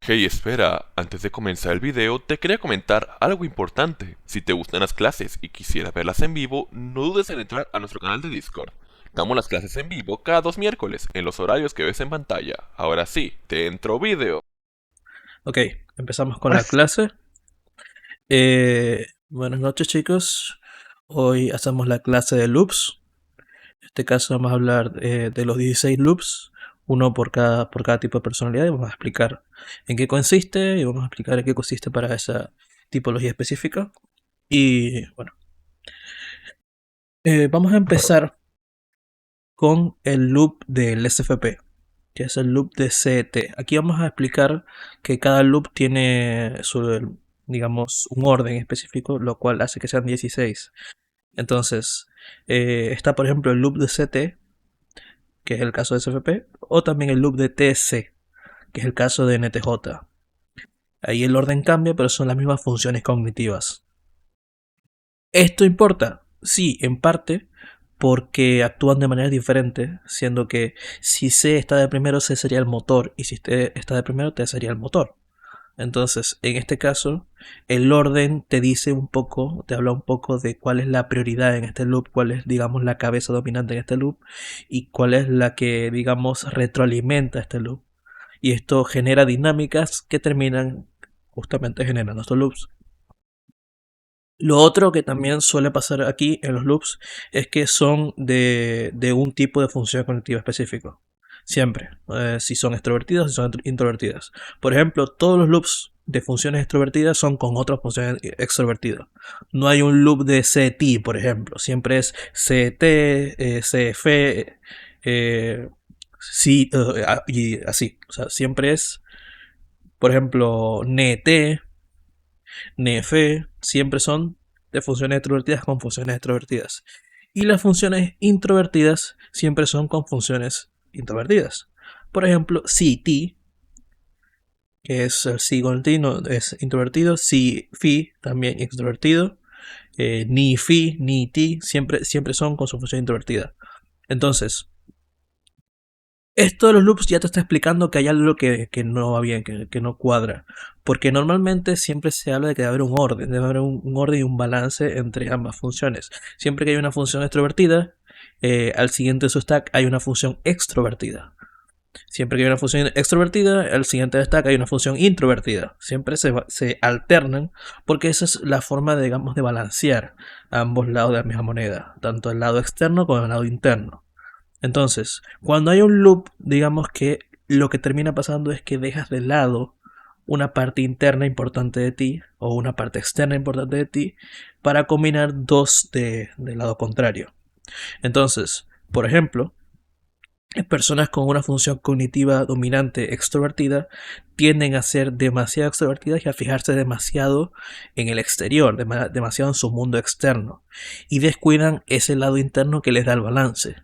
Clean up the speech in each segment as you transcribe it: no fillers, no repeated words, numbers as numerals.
Hey, espera, antes de comenzar el video te quería comentar algo importante. Si te gustan las clases y quisieras verlas en vivo, no dudes en entrar a nuestro canal de Discord. Damos las clases en vivo cada 2 miércoles, en los horarios que ves en pantalla. Ahora sí, te entro video. Ok, empezamos con la clase. Buenas noches, chicos. Hoy hacemos la clase de loops. En este caso vamos a hablar de los 16 loops, uno por cada tipo de personalidad, y vamos a explicar en qué consiste y vamos a explicar en qué consiste para esa tipología específica. Y bueno, vamos a empezar con el loop del SFP, que es el loop de CT. Aquí vamos a explicar que cada loop tiene su, digamos, un orden específico, lo cual hace que sean 16. Entonces, está por ejemplo el loop de CT, que es el caso de SFP, o también el loop de TC, que es el caso de NTJ. Ahí el orden cambia, pero son las mismas funciones cognitivas. ¿Esto importa? Sí, en parte, porque actúan de manera diferente, siendo que si C está de primero, C sería el motor, y si T está de primero, T sería el motor. Entonces, en este caso, el orden te dice un poco, te habla un poco de cuál es la prioridad en este loop, cuál es, digamos, la cabeza dominante en este loop, y cuál es la que, digamos, retroalimenta este loop. Y esto genera dinámicas que terminan justamente generando estos loops. Lo otro que también suele pasar aquí en los loops es que son de un tipo de función cognitiva específico. Siempre. Si son extrovertidas o si son introvertidas. Por ejemplo, todos los loops de funciones extrovertidas son con otras funciones extrovertidas. No hay un loop de CT, por ejemplo. Siempre es CT, CF, sí, y así. O sea, siempre es, por ejemplo, NT, NF, siempre son de funciones extrovertidas con funciones extrovertidas. Y las funciones introvertidas siempre son con funciones introvertidas. Por ejemplo, CT, que es el sí continuo, es introvertido. Si fi también extrovertido. Ni fi ni ti siempre son con su función introvertida. Entonces, esto de los loops ya te está explicando que hay algo que no va bien, que no cuadra. Porque normalmente siempre se habla de que debe haber un orden, debe haber un orden y un balance entre ambas funciones. Siempre que hay una función extrovertida, al siguiente de su stack hay una función extrovertida. Siempre que hay una función extrovertida, al siguiente stack hay una función introvertida. Siempre se alternan porque esa es la forma, digamos, de balancear ambos lados de la misma moneda, tanto el lado externo como el lado interno. Entonces, cuando hay un loop, digamos que lo que termina pasando es que dejas de lado una parte interna importante de ti o una parte externa importante de ti para combinar dos del lado contrario. Entonces, por ejemplo, personas con una función cognitiva dominante extrovertida tienden a ser demasiado extrovertidas y a fijarse demasiado en el exterior, demasiado en su mundo externo, y descuidan ese lado interno que les da el balance.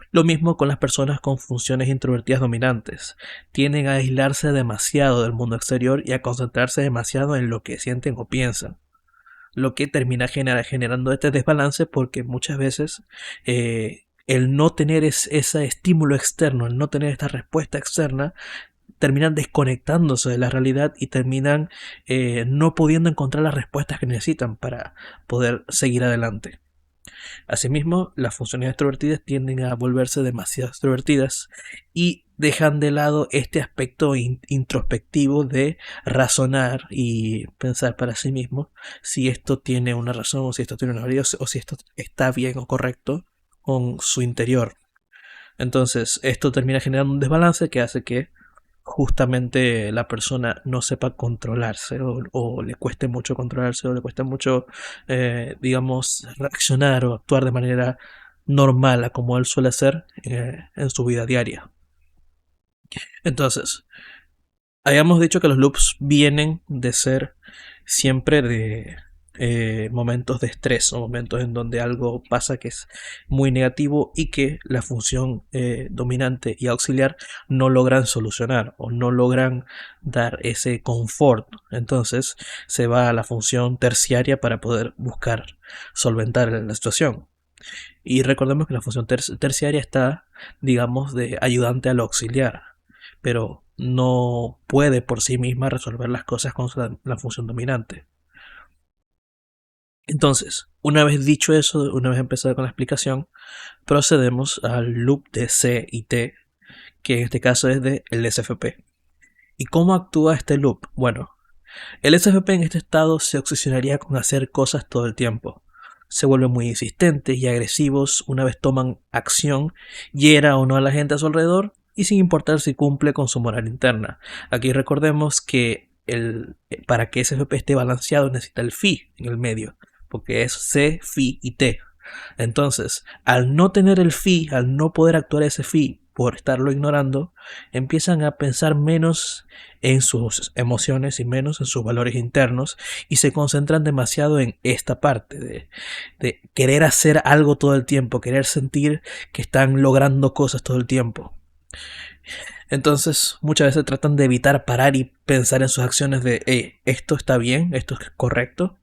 Lo mismo con las personas con funciones introvertidas dominantes. Tienden a aislarse demasiado del mundo exterior y a concentrarse demasiado en lo que sienten o piensan. Lo que termina generando este desbalance porque muchas veces el no tener ese estímulo externo, el no tener esta respuesta externa, terminan desconectándose de la realidad y terminan no pudiendo encontrar las respuestas que necesitan para poder seguir adelante. Asimismo, las funciones extrovertidas tienden a volverse demasiado extrovertidas y dejan de lado este aspecto introspectivo de razonar y pensar para sí mismo si esto tiene una razón o si esto tiene una validez o si esto está bien o correcto con su interior. Entonces, esto termina generando un desbalance que hace que justamente la persona no sepa controlarse o le cueste mucho controlarse o le cueste mucho, digamos, reaccionar o actuar de manera normal a como él suele hacer en su vida diaria. Entonces, habíamos dicho que los loops vienen de ser siempre de momentos de estrés o momentos en donde algo pasa que es muy negativo y que la función dominante y auxiliar no logran solucionar o no logran dar ese confort. Entonces se va a la función terciaria para poder buscar solventar la situación. Y recordemos que la función terciaria está, digamos, de ayudante al auxiliar. Pero no puede por sí misma resolver las cosas con la función dominante. Entonces, una vez dicho eso, una vez empezado con la explicación, procedemos al loop de C y T, que en este caso es del SFP. ¿Y cómo actúa este loop? Bueno, el SFP en este estado se obsesionaría con hacer cosas todo el tiempo. Se vuelven muy insistentes y agresivos una vez toman acción, hiera o no a la gente a su alrededor y sin importar si cumple con su moral interna. Aquí recordemos que para que SFP esté balanceado necesita el phi en el medio, porque es C, phi y T. Entonces, al no tener el phi, al no poder actuar ese phi por estarlo ignorando, empiezan a pensar menos en sus emociones y menos en sus valores internos y se concentran demasiado en esta parte de querer hacer algo todo el tiempo, querer sentir que están logrando cosas todo el tiempo. Entonces muchas veces tratan de evitar parar y pensar en sus acciones de esto está bien, esto es correcto,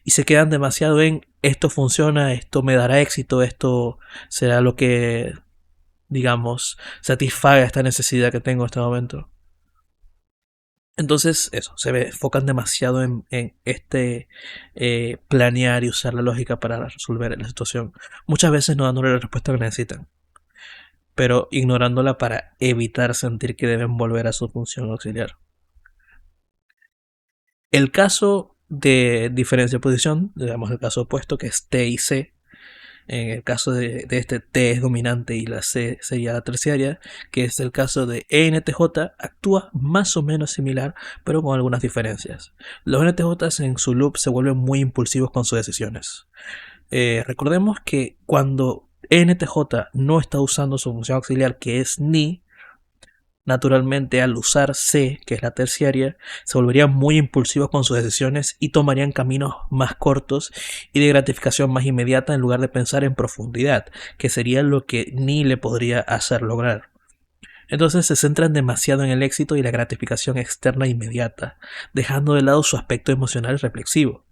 y se quedan demasiado en esto funciona, esto me dará éxito, esto será lo que, digamos, satisfaga esta necesidad que tengo en este momento. Entonces, eso, se enfocan demasiado en este planear y usar la lógica para resolver la situación. Muchas veces no dándole la respuesta que necesitan, pero ignorándola para evitar sentir que deben volver a su función auxiliar. El caso de diferencia de posición, digamos el caso opuesto, que es T y C, en el caso de este T es dominante y la C sería la terciaria, que es el caso de ENTJ, actúa más o menos similar, pero con algunas diferencias. Los NTJ en su loop se vuelven muy impulsivos con sus decisiones. Recordemos que cuando ENTJ no está usando su función auxiliar, que es ni, naturalmente al usar C, que es la terciaria, se volverían muy impulsivos con sus decisiones y tomarían caminos más cortos y de gratificación más inmediata en lugar de pensar en profundidad, que sería lo que ni le podría hacer lograr. Entonces se centran demasiado en el éxito y la gratificación externa inmediata, dejando de lado su aspecto emocional reflexivo.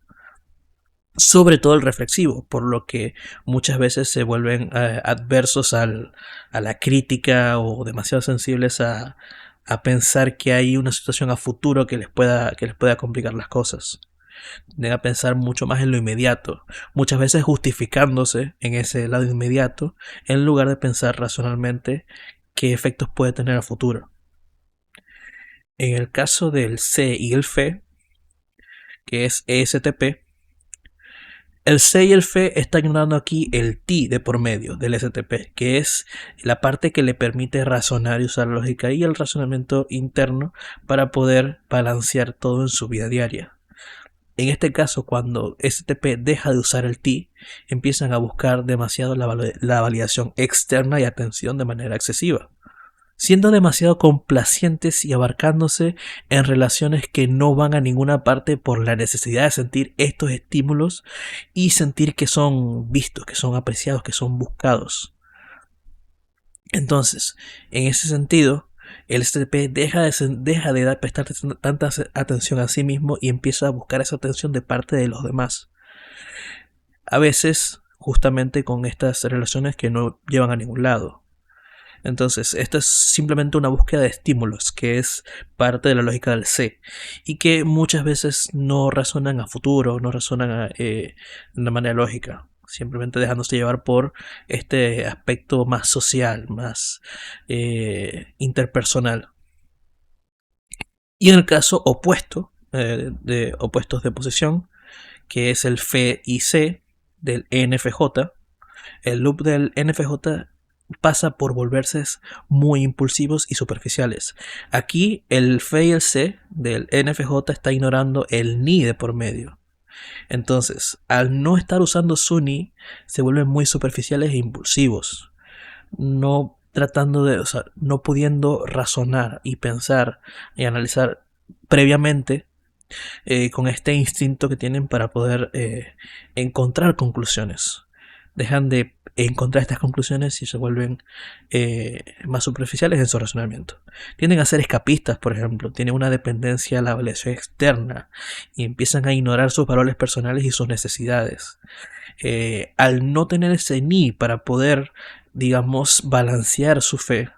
Sobre todo el reflexivo, por lo que muchas veces se vuelven adversos a la crítica o demasiado sensibles a pensar que hay una situación a futuro que les pueda complicar las cosas. Deben pensar mucho más en lo inmediato, muchas veces justificándose en ese lado inmediato, en lugar de pensar racionalmente qué efectos puede tener a futuro. En el caso del C y el F, que es ESTP, el C y el F están ignorando aquí el T de por medio del STP, que es la parte que le permite razonar y usar la lógica y el razonamiento interno para poder balancear todo en su vida diaria. En este caso, cuando STP deja de usar el T, empiezan a buscar demasiado la validación externa y atención de manera excesiva, siendo demasiado complacientes y abarcándose en relaciones que no van a ninguna parte por la necesidad de sentir estos estímulos y sentir que son vistos, que son apreciados, que son buscados. Entonces, en ese sentido, el STP deja de prestar tanta atención a sí mismo y empieza a buscar esa atención de parte de los demás. A veces, justamente con estas relaciones que no llevan a ningún lado. Entonces, esto es simplemente una búsqueda de estímulos, que es parte de la lógica del C, y que muchas veces no razonan a futuro, no razonan de una manera lógica, simplemente dejándose llevar por este aspecto más social, más interpersonal. Y en el caso opuesto, de opuestos de posición, que es el F y C del NFJ, el loop del NFJ pasa por volverse muy impulsivos y superficiales. Aquí el F y el C del NFJ está ignorando el ni de por medio. Entonces, al no estar usando su ni, se vuelven muy superficiales e impulsivos. No tratando de, o sea, no pudiendo razonar y pensar y analizar previamente con este instinto que tienen para poder encontrar conclusiones. Dejan de encontrar estas conclusiones y se vuelven más superficiales en su razonamiento. Tienden a ser escapistas, por ejemplo, tienen una dependencia a la validación externa y empiezan a ignorar sus valores personales y sus necesidades. Al no tener ese ni para poder, digamos, balancear su fe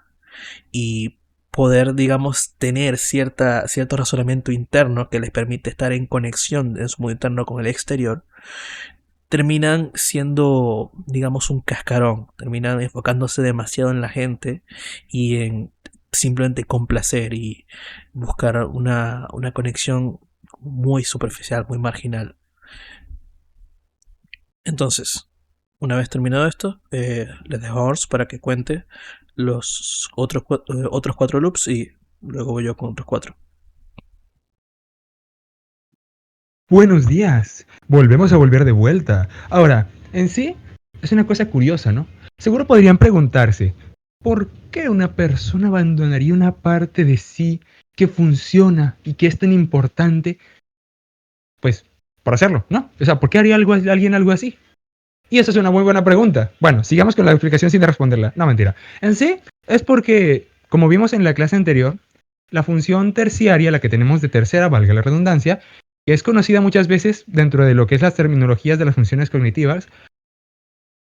y poder, digamos, tener cierto razonamiento interno que les permite estar en conexión en su mundo interno con el exterior, terminan siendo, digamos, un cascarón, terminan enfocándose demasiado en la gente y en simplemente complacer y buscar una conexión muy superficial, muy marginal. Entonces, una vez terminado esto, les dejo a Ors para que cuente los otros 4 loops y luego voy yo con otros 4. Buenos días. Volvemos a volver de vuelta. Ahora, en sí, es una cosa curiosa, ¿no? Seguro podrían preguntarse, ¿por qué una persona abandonaría una parte de sí que funciona y que es tan importante? Pues, por hacerlo, ¿no? O sea, ¿por qué haría alguien algo así? Y esa es una muy buena pregunta. Bueno, sigamos con la explicación sin responderla. No, mentira. En sí, es porque, como vimos en la clase anterior, la función terciaria, la que tenemos de tercera, valga la redundancia, que es conocida muchas veces dentro de lo que es las terminologías de las funciones cognitivas,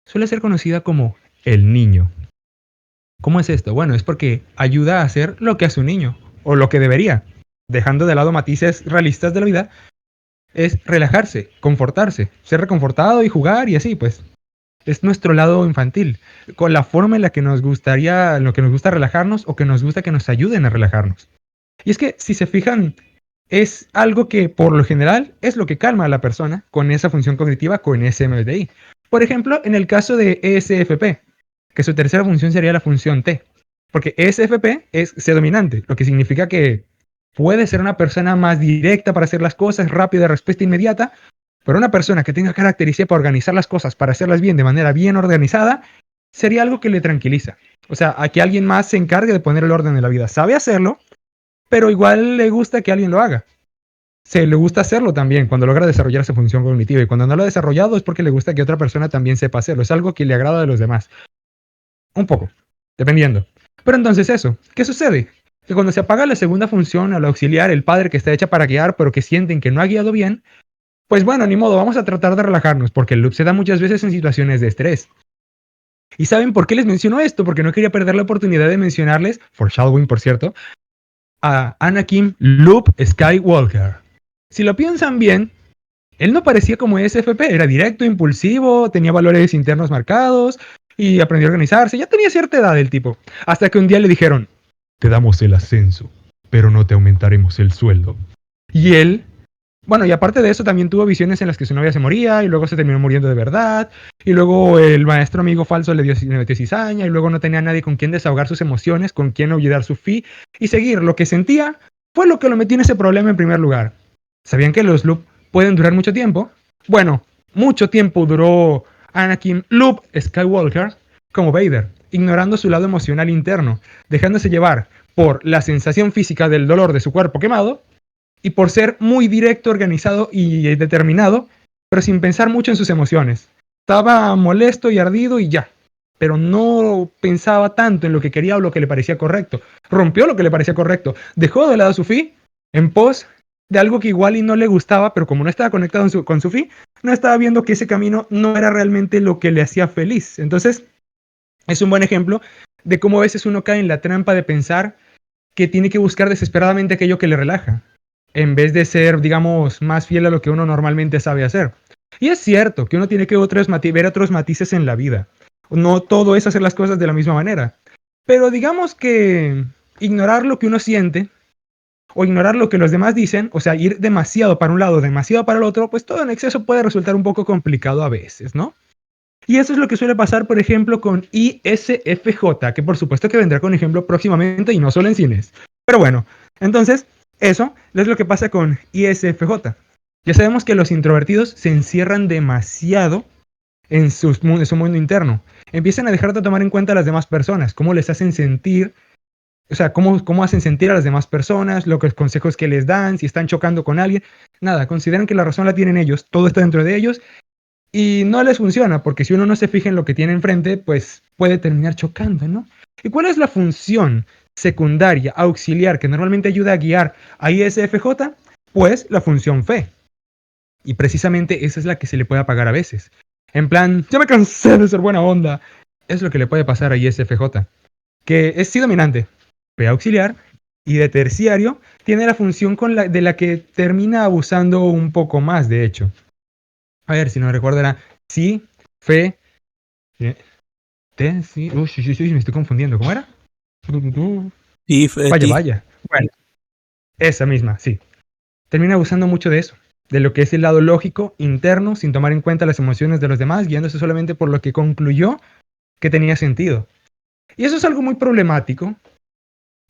suele ser conocida como el niño. ¿Cómo es esto? Bueno, es porque ayuda a hacer lo que hace un niño, o lo que debería, dejando de lado matices realistas de la vida, es relajarse, confortarse, ser reconfortado y jugar y así, pues. Es nuestro lado infantil, con la forma en la que nos gustaría, en lo que nos gusta relajarnos o que nos gusta que nos ayuden a relajarnos. Y es que, si se fijan, es algo que por lo general es lo que calma a la persona con esa función cognitiva, con ese MBTI. Por ejemplo, en el caso de ESFP, que su tercera función sería la función T, porque ESFP es C dominante, lo que significa que puede ser una persona más directa para hacer las cosas, rápida, respuesta inmediata, pero una persona que tenga característica para organizar las cosas, para hacerlas bien de manera bien organizada, sería algo que le tranquiliza. O sea, a que alguien más se encargue de poner el orden en la vida. Sabe hacerlo, pero igual le gusta que alguien lo haga. Se le gusta hacerlo también cuando logra desarrollar esa función cognitiva, y cuando no lo ha desarrollado es porque le gusta que otra persona también sepa hacerlo. Es algo que le agrada de los demás. Un poco, dependiendo. Pero entonces eso, ¿qué sucede? Que cuando se apaga la segunda función, al auxiliar, el padre que está hecha para guiar, pero que sienten que no ha guiado bien, pues bueno, ni modo, vamos a tratar de relajarnos, porque el loop se da muchas veces en situaciones de estrés. ¿Y saben por qué les menciono esto? Porque no quería perder la oportunidad de mencionarles, foreshadowing por cierto, a Anakin Luke Skywalker. Si lo piensan bien, él no parecía como SFP, era directo, impulsivo, tenía valores internos marcados y aprendió a organizarse, ya tenía cierta edad el tipo. Hasta que un día le dijeron, te damos el ascenso, pero no te aumentaremos el sueldo. Y él, bueno, y aparte de eso también tuvo visiones en las que su novia se moría y luego se terminó muriendo de verdad, y luego el maestro amigo falso le metió cizaña y luego no tenía nadie con quien desahogar sus emociones, con quien olvidar su fi y seguir lo que sentía, fue lo que lo metió en ese problema en primer lugar. ¿Sabían que los loop pueden durar mucho tiempo? Bueno, mucho tiempo duró Anakin Luke Skywalker como Vader, ignorando su lado emocional interno, dejándose llevar por la sensación física del dolor de su cuerpo quemado y por ser muy directo, organizado y determinado, pero sin pensar mucho en sus emociones. Estaba molesto y ardido y ya, pero no pensaba tanto en lo que quería o lo que le parecía correcto. Rompió lo que le parecía correcto, dejó de lado su fi en pos de algo que igual y no le gustaba, pero como no estaba conectado con su fi, no estaba viendo que ese camino no era realmente lo que le hacía feliz. Entonces, es un buen ejemplo de cómo a veces uno cae en la trampa de pensar que tiene que buscar desesperadamente aquello que le relaja, en vez de ser, digamos, más fiel a lo que uno normalmente sabe hacer. Y es cierto que uno tiene que ver otros matices en la vida. No todo es hacer las cosas de la misma manera. Pero digamos que ignorar lo que uno siente o ignorar lo que los demás dicen, o sea, ir demasiado para un lado, demasiado para el otro, pues todo en exceso puede resultar un poco complicado a veces, ¿no? Y eso es lo que suele pasar, por ejemplo, con ISFJ, que por supuesto que vendrá con ejemplo próximamente y no solo en cines. Pero bueno, entonces, eso es lo que pasa con ISFJ. Ya sabemos que los introvertidos se encierran demasiado en su mundo interno. Empiezan a dejar de tomar en cuenta a las demás personas, cómo les hacen sentir, o sea, cómo hacen sentir a las demás personas, los consejos que les dan, si están chocando con alguien. Nada, consideran que la razón la tienen ellos, todo está dentro de ellos y no les funciona, porque si uno no se fija en lo que tiene enfrente, pues puede terminar chocando, ¿no? ¿Y cuál es la función secundaria, auxiliar, que normalmente ayuda a guiar a ISFJ? Pues la función fe. Y precisamente esa es la que se le puede apagar a veces. En plan, ya me cansé de ser buena onda. Es lo que le puede pasar a ISFJ, que es sí dominante. P auxiliar, y de terciario tiene la función de la que termina abusando un poco más, de hecho. A ver, si no recuerdo era si, fe, te, si, sí, me estoy confundiendo, ¿cómo era? Sí, Vaya, ti. vaya. Bueno, esa misma, sí. Termina abusando mucho de eso, de lo que es el lado lógico, interno, sin tomar en cuenta las emociones de los demás, guiándose solamente por lo que concluyó que tenía sentido. Y eso es algo muy problemático,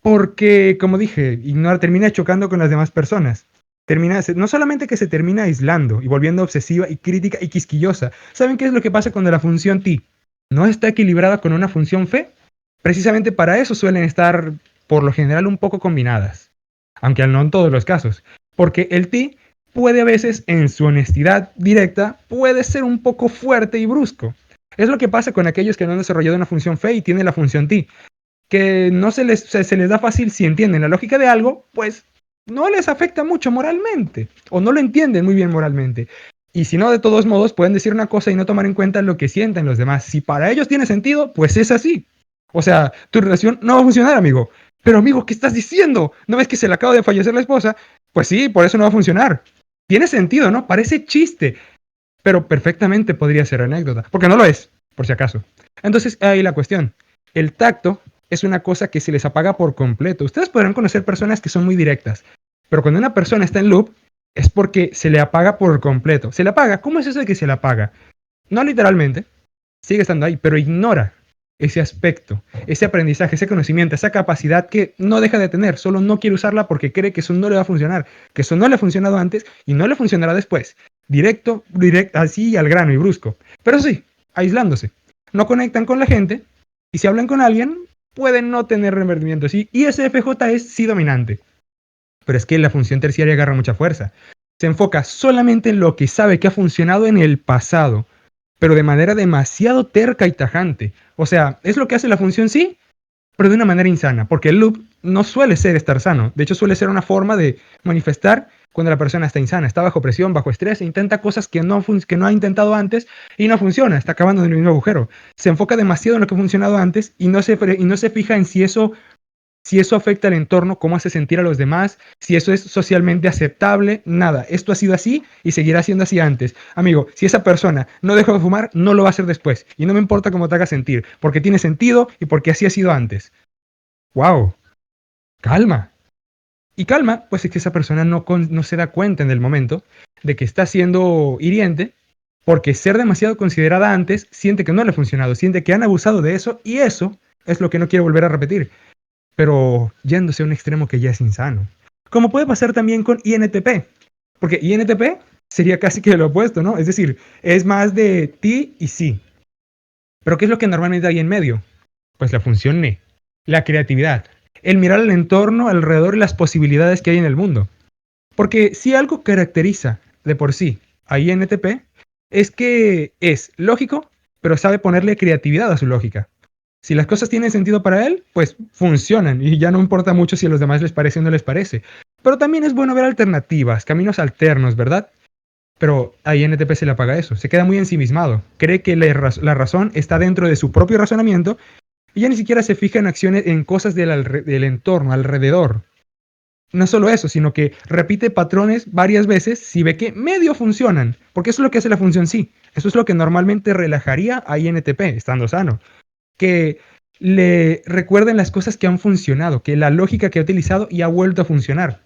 porque, como dije, ignora, termina chocando con las demás personas. No solamente que se termina aislando y volviendo obsesiva y crítica y quisquillosa. ¿Saben qué es lo que pasa cuando la función ti no está equilibrada con una función fe? Precisamente para eso suelen estar, por lo general, un poco combinadas. Aunque no en todos los casos. Porque el ti puede a veces, en su honestidad directa, puede ser un poco fuerte y brusco. Es lo que pasa con aquellos que no han desarrollado una función fe y tienen la función ti, que no se les da fácil. Si entienden la lógica de algo, pues no les afecta mucho moralmente, o no lo entienden muy bien moralmente. Y si no, de todos modos, pueden decir una cosa y no tomar en cuenta lo que sienten los demás. Si para ellos tiene sentido, pues es así. O sea, tu relación no va a funcionar, amigo. Pero amigo, ¿qué estás diciendo? ¿No ves que se le acaba de fallecer la esposa? Pues sí, por eso no va a funcionar. Tiene sentido, ¿no? Parece chiste, pero perfectamente podría ser anécdota, porque no lo es, por si acaso. Entonces, ahí la cuestión. El tacto es una cosa que se les apaga por completo. Ustedes podrán conocer personas que son muy directas, pero cuando una persona está en loop, es porque se le apaga por completo. Se le apaga. ¿Cómo es eso de que se le apaga? No literalmente, sigue estando ahí, pero ignora ese aspecto, ese aprendizaje, ese conocimiento, esa capacidad que no deja de tener, solo no quiere usarla porque cree que eso no le va a funcionar, que eso no le ha funcionado antes y no le funcionará después. Directo, así al grano y brusco. Pero sí, aislándose. No conectan con la gente y si hablan con alguien, pueden no tener remordimientos. Y ISFJ es sí dominante. Pero es que la función terciaria agarra mucha fuerza. Se enfoca solamente en lo que sabe que ha funcionado en el pasado, pero de manera demasiado terca y tajante. O sea, es lo que hace la función sí, pero de una manera insana, porque el loop no suele ser estar sano. De hecho, suele ser una forma de manifestar cuando la persona está insana, está bajo presión, bajo estrés, e intenta cosas que no ha intentado antes y no funciona, está acabando en el mismo agujero. Se enfoca demasiado en lo que ha funcionado antes y no se fija en si eso afecta al entorno, cómo hace sentir a los demás, si eso es socialmente aceptable, nada. Esto ha sido así y seguirá siendo así antes. Amigo, si esa persona no dejó de fumar, no lo va a hacer después. Y no me importa cómo te haga sentir, porque tiene sentido y porque así ha sido antes. ¡Wow! Calma. Y calma, pues es que esa persona no se da cuenta en el momento de que está siendo hiriente, porque ser demasiado considerada antes siente que no le ha funcionado, siente que han abusado de eso y eso es lo que no quiere volver a repetir, pero yéndose a un extremo que ya es insano. Como puede pasar también con INTP, porque INTP sería casi que lo opuesto, ¿no? Es decir, es más de ti y sí. Pero ¿qué es lo que normalmente hay en medio? Pues la función NE, la creatividad, el mirar al entorno alrededor y las posibilidades que hay en el mundo. Porque si algo caracteriza de por sí a INTP es que es lógico, pero sabe ponerle creatividad a su lógica. Si las cosas tienen sentido para él, pues funcionan y ya no importa mucho si a los demás les parece o no les parece. Pero también es bueno ver alternativas, caminos alternos, ¿verdad? Pero a INTP se le apaga eso, se queda muy ensimismado, cree que la razón está dentro de su propio razonamiento y ya ni siquiera se fija en acciones, en cosas del entorno, alrededor. No solo eso, sino que repite patrones varias veces si ve que medio funcionan, porque eso es lo que hace la función sí. Eso es lo que normalmente relajaría a INTP, estando sano. Que le recuerden las cosas que han funcionado, que la lógica que ha utilizado y ha vuelto a funcionar.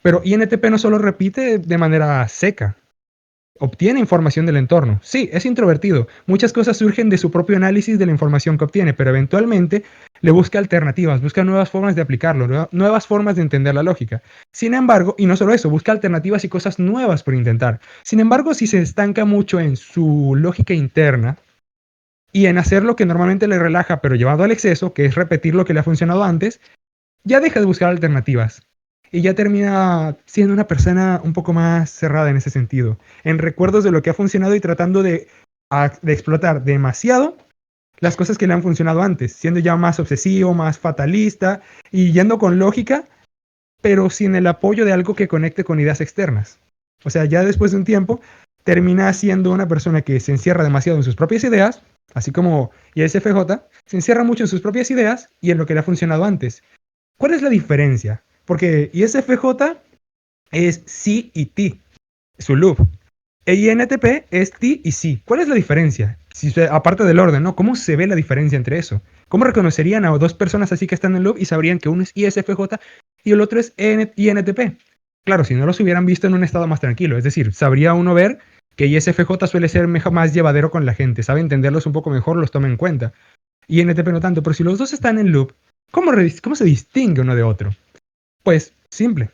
Pero INTP no solo repite de manera seca, obtiene información del entorno. Sí, es introvertido. Muchas cosas surgen de su propio análisis de la información que obtiene, pero eventualmente le busca alternativas, busca nuevas formas de aplicarlo, nuevas formas de entender la lógica. Sin embargo, y no solo eso, busca alternativas y cosas nuevas por intentar. Sin embargo, si se estanca mucho en su lógica interna y en hacer lo que normalmente le relaja, pero llevado al exceso, que es repetir lo que le ha funcionado antes, ya deja de buscar alternativas y ya termina siendo una persona un poco más cerrada en ese sentido, en recuerdos de lo que ha funcionado y tratando de explotar demasiado las cosas que le han funcionado antes, siendo ya más obsesivo, más fatalista y yendo con lógica, pero sin el apoyo de algo que conecte con ideas externas. O sea, ya después de un tiempo, termina siendo una persona que se encierra demasiado en sus propias ideas, así como ISFJ, se encierra mucho en sus propias ideas y en lo que le ha funcionado antes. ¿Cuál es la diferencia? Porque ISFJ es sí y ti, su loop. E INTP es ti y sí. ¿Cuál es la diferencia? Aparte del orden, ¿no? ¿Cómo se ve la diferencia entre eso? ¿Cómo reconocerían a dos personas así que están en loop y sabrían que uno es ISFJ y el otro es INTP? Claro, si no los hubieran visto en un estado más tranquilo. Es decir, sabría uno ver que ISFJ suele ser más llevadero con la gente, sabe entenderlos un poco mejor, los toma en cuenta. INTP no tanto, pero si los dos están en loop, ¿cómo se distingue uno de otro? Pues simple,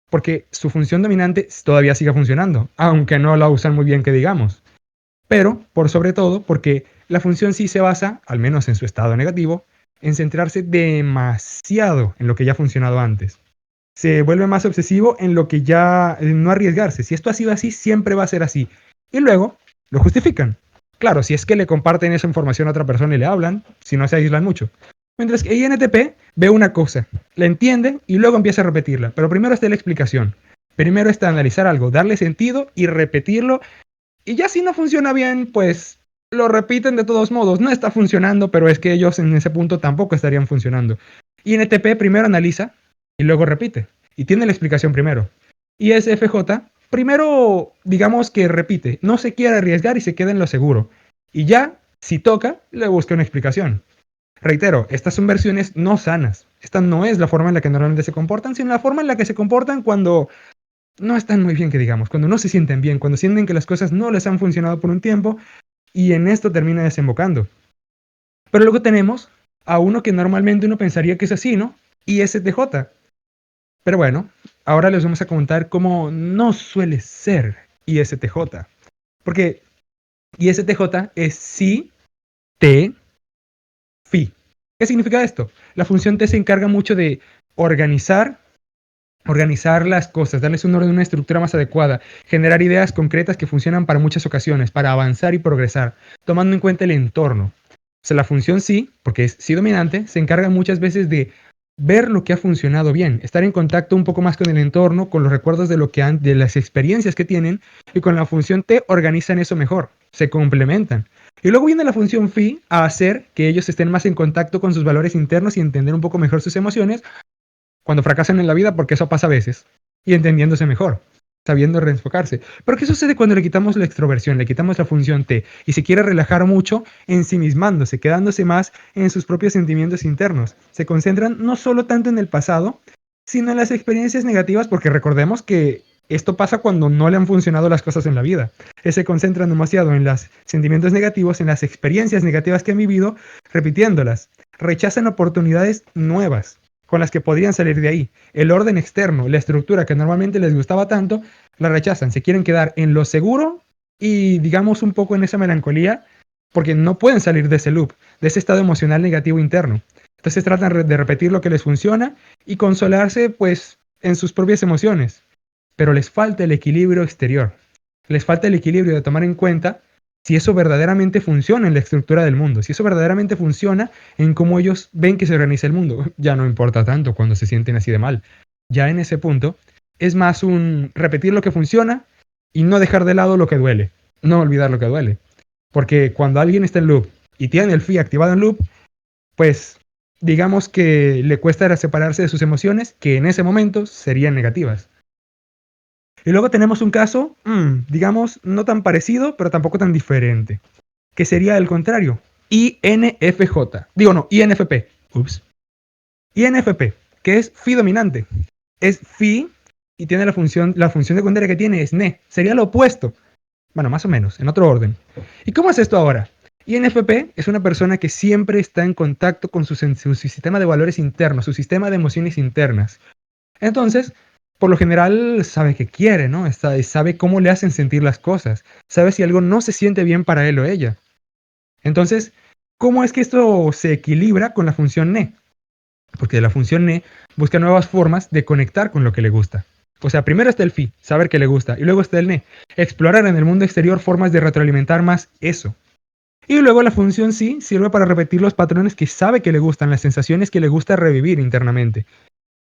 porque su función dominante todavía sigue funcionando, aunque no la usan muy bien que digamos. Pero, por sobre todo, porque la función sí se basa, al menos en su estado negativo, en centrarse demasiado en lo que ya ha funcionado antes. Se vuelve más obsesivo en lo que ya no arriesgarse. Si esto ha sido así, siempre va a ser así. Y luego lo justifican. Claro, si es que le comparten esa información a otra persona y le hablan, si no se aíslan mucho. Mientras que INTP ve una cosa, la entiende y luego empieza a repetirla. Pero primero está la explicación. Primero está analizar algo, darle sentido y repetirlo. Y ya si no funciona bien, pues lo repiten de todos modos. No está funcionando, pero es que ellos en ese punto tampoco estarían funcionando. INTP primero analiza y luego repite. Y tiene la explicación primero. ISFJ primero, digamos que repite. No se quiere arriesgar y se queda en lo seguro. Y ya, si toca, le busca una explicación. Reitero, estas son versiones no sanas. Esta no es la forma en la que normalmente se comportan, sino la forma en la que se comportan cuando no están muy bien, que digamos, cuando no se sienten bien, cuando sienten que las cosas no les han funcionado por un tiempo y en esto termina desembocando. Pero luego tenemos a uno que normalmente uno pensaría que es así, ¿no? ISTJ. Pero bueno, ahora les vamos a contar cómo no suele ser ISTJ. Porque ISTJ es sí, te, fi. ¿Qué significa esto? La función T se encarga mucho de organizar las cosas, darles un orden, una estructura más adecuada, generar ideas concretas que funcionan para muchas ocasiones, para avanzar y progresar, tomando en cuenta el entorno. O sea, la función sí, porque es sí dominante, se encarga muchas veces de ver lo que ha funcionado bien, estar en contacto un poco más con el entorno, con los recuerdos de de las experiencias que tienen, y con la función T organizan eso mejor, se complementan. Y luego viene la función Phi a hacer que ellos estén más en contacto con sus valores internos y entender un poco mejor sus emociones cuando fracasan en la vida, porque eso pasa a veces, y entendiéndose mejor, sabiendo reenfocarse. Pero ¿qué sucede cuando le quitamos la extroversión, le quitamos la función T y se quiere relajar mucho ensimismándose, quedándose más en sus propios sentimientos internos? Se concentran no solo tanto en el pasado, sino en las experiencias negativas, porque recordemos que esto pasa cuando no le han funcionado las cosas en la vida. Se concentran demasiado en los sentimientos negativos, en las experiencias negativas que han vivido, repitiéndolas. Rechazan oportunidades nuevas con las que podrían salir de ahí. El orden externo, la estructura que normalmente les gustaba tanto, la rechazan. Se quieren quedar en lo seguro y digamos un poco en esa melancolía porque no pueden salir de ese loop, de ese estado emocional negativo interno. Entonces tratan de repetir lo que les funciona y consolarse pues en sus propias emociones. Pero les falta el equilibrio exterior. Les falta el equilibrio de tomar en cuenta si eso verdaderamente funciona en la estructura del mundo, si eso verdaderamente funciona en cómo ellos ven que se organiza el mundo. Ya no importa tanto cuando se sienten así de mal. Ya en ese punto es más un repetir lo que funciona y no dejar de lado lo que duele, no olvidar lo que duele. Porque cuando alguien está en loop y tiene el Phi activado en loop, pues digamos que le cuesta separarse de sus emociones que en ese momento serían negativas. Y luego tenemos un caso, digamos, no tan parecido, pero tampoco tan diferente, que sería el contrario, INFJ. Digo, no, INFP. Ups. INFP, que es Phi dominante. Es Phi y tiene la función secundaria que tiene es NE. Sería lo opuesto. Bueno, más o menos, en otro orden. ¿Y cómo es esto ahora? INFP es una persona que siempre está en contacto con su sistema de valores internos, su sistema de emociones internas. Entonces, por lo general sabe qué quiere, ¿no? Sabe cómo le hacen sentir las cosas. Sabe si algo no se siente bien para él o ella. Entonces, ¿cómo es que esto se equilibra con la función NE? Porque la función NE busca nuevas formas de conectar con lo que le gusta. O sea, primero está el Phi, saber qué le gusta, y luego está el NE, explorar en el mundo exterior formas de retroalimentar más eso. Y luego la función Sí sirve para repetir los patrones que sabe que le gustan, las sensaciones que le gusta revivir internamente.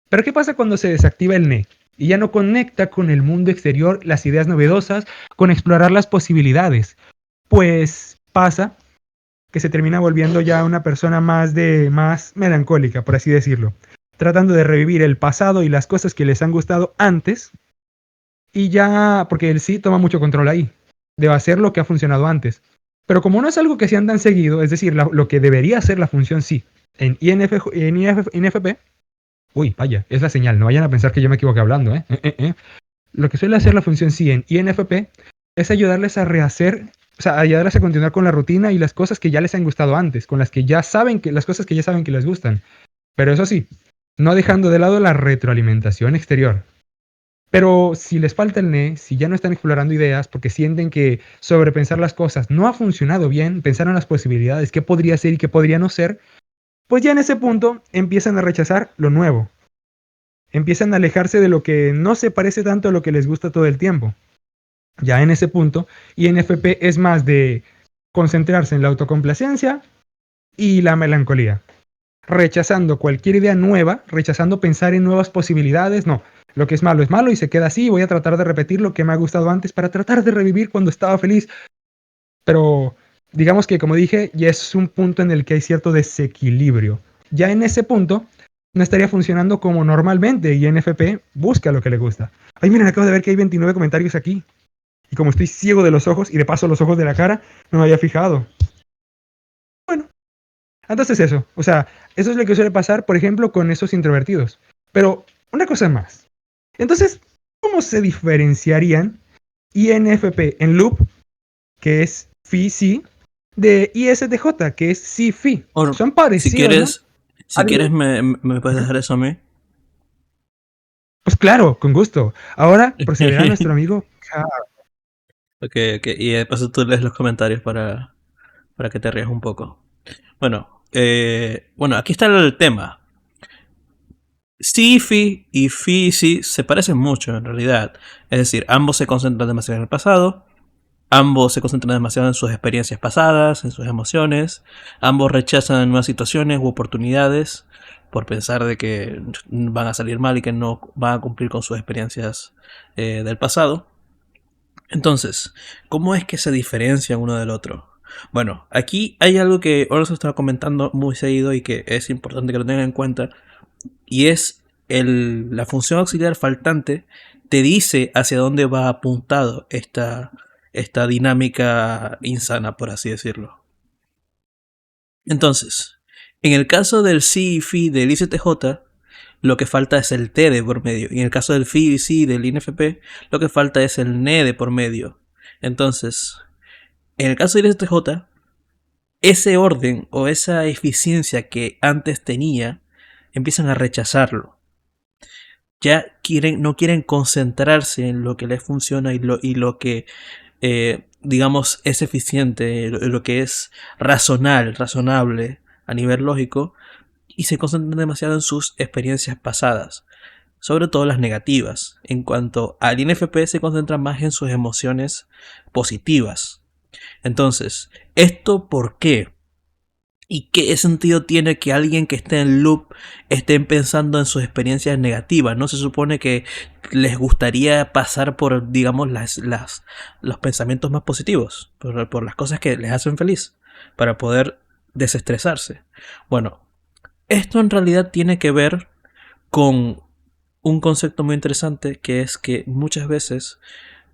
Pero ¿qué pasa cuando se desactiva el NE? Y ya no conecta con el mundo exterior, las ideas novedosas, con explorar las posibilidades. Pues pasa que se termina volviendo ya una persona más melancólica, por así decirlo. tratando de revivir el pasado y las cosas que les han gustado antes, y ya, porque el sí toma mucho control ahí, de hacer lo que ha funcionado antes. Pero como no es algo que sean tan seguido, es decir, lo que debería ser la función sí en INFP, uy, vaya, es la señal, no vayan a pensar que yo me equivoqué hablando, Lo que suele hacer la función sí en INFP es ayudarles a rehacer, o sea, ayudarles a continuar con la rutina y las cosas que ya les han gustado antes, con las que ya saben que, las cosas que ya saben que les gustan. Pero eso sí, no dejando de lado la retroalimentación exterior. Pero si les falta el NE, si ya no están explorando ideas porque sienten que sobrepensar las cosas no ha funcionado bien, pensar en las posibilidades, qué podría ser y qué podría no ser, pues ya en ese punto empiezan a rechazar lo nuevo. Empiezan a alejarse de lo que no se parece tanto a lo que les gusta todo el tiempo. Ya en ese punto, INFP es más de concentrarse en la autocomplacencia y la melancolía. Rechazando cualquier idea nueva, rechazando pensar en nuevas posibilidades, no. Lo que es malo y se queda así. Voy a tratar de repetir lo que me ha gustado antes para tratar de revivir cuando estaba feliz. Pero digamos que, como dije, ya es un punto en el que hay cierto desequilibrio. Ya en ese punto no estaría funcionando como normalmente y INFP busca lo que le gusta. Ay, miren, acabo de ver que hay 29 comentarios aquí. Y como estoy ciego de los ojos y de paso los ojos de la cara, no me había fijado. Bueno, entonces eso. O sea, eso es lo que suele pasar, por ejemplo, con esos introvertidos. Pero una cosa más. Entonces, ¿cómo se diferenciarían INFP en loop, que es Phi-Si, de ISTJ, que es Si-Fi? Or, Son parecidos, si ¿no? quieres me puedes dejar eso a mí. Pues claro, con gusto. Ahora procederá nuestro amigo Carl. Ok, y de paso tú lees los comentarios para que te rías un poco. Bueno, aquí está el tema. Stiffy y Fizzy se parecen mucho en realidad. Es decir, ambos se concentran demasiado en el pasado. Ambos se concentran demasiado en sus experiencias pasadas, en sus emociones. Ambos rechazan nuevas situaciones u oportunidades por pensar de que van a salir mal y que no van a cumplir con sus experiencias del pasado. Entonces, ¿cómo es que se diferencian uno del otro? Bueno, aquí hay algo que ahora se está comentando muy seguido y que es importante que lo tengan en cuenta, y es la función auxiliar faltante te dice hacia dónde va apuntado esta dinámica insana, por así decirlo. Entonces, en el caso del si y fi del ICTJ, lo que falta es el T de por medio. Y en el caso del fi y si del INFP, lo que falta es el NE de por medio. Entonces, en el caso del ICTJ, ese orden o esa eficiencia que antes tenía, empiezan a rechazarlo. Ya no quieren concentrarse en lo que les funciona y lo que, digamos, es eficiente, lo que es razonable a nivel lógico, y se concentran demasiado en sus experiencias pasadas, sobre todo las negativas. En cuanto al INFP, se concentra más en sus emociones positivas. Entonces, ¿esto por qué? ¿Y qué sentido tiene que alguien que esté en loop esté pensando en sus experiencias negativas? ¿No se supone que les gustaría pasar por, digamos, los pensamientos más positivos? Por las cosas que les hacen feliz, para poder desestresarse. Bueno, esto en realidad tiene que ver con un concepto muy interesante, que es que muchas veces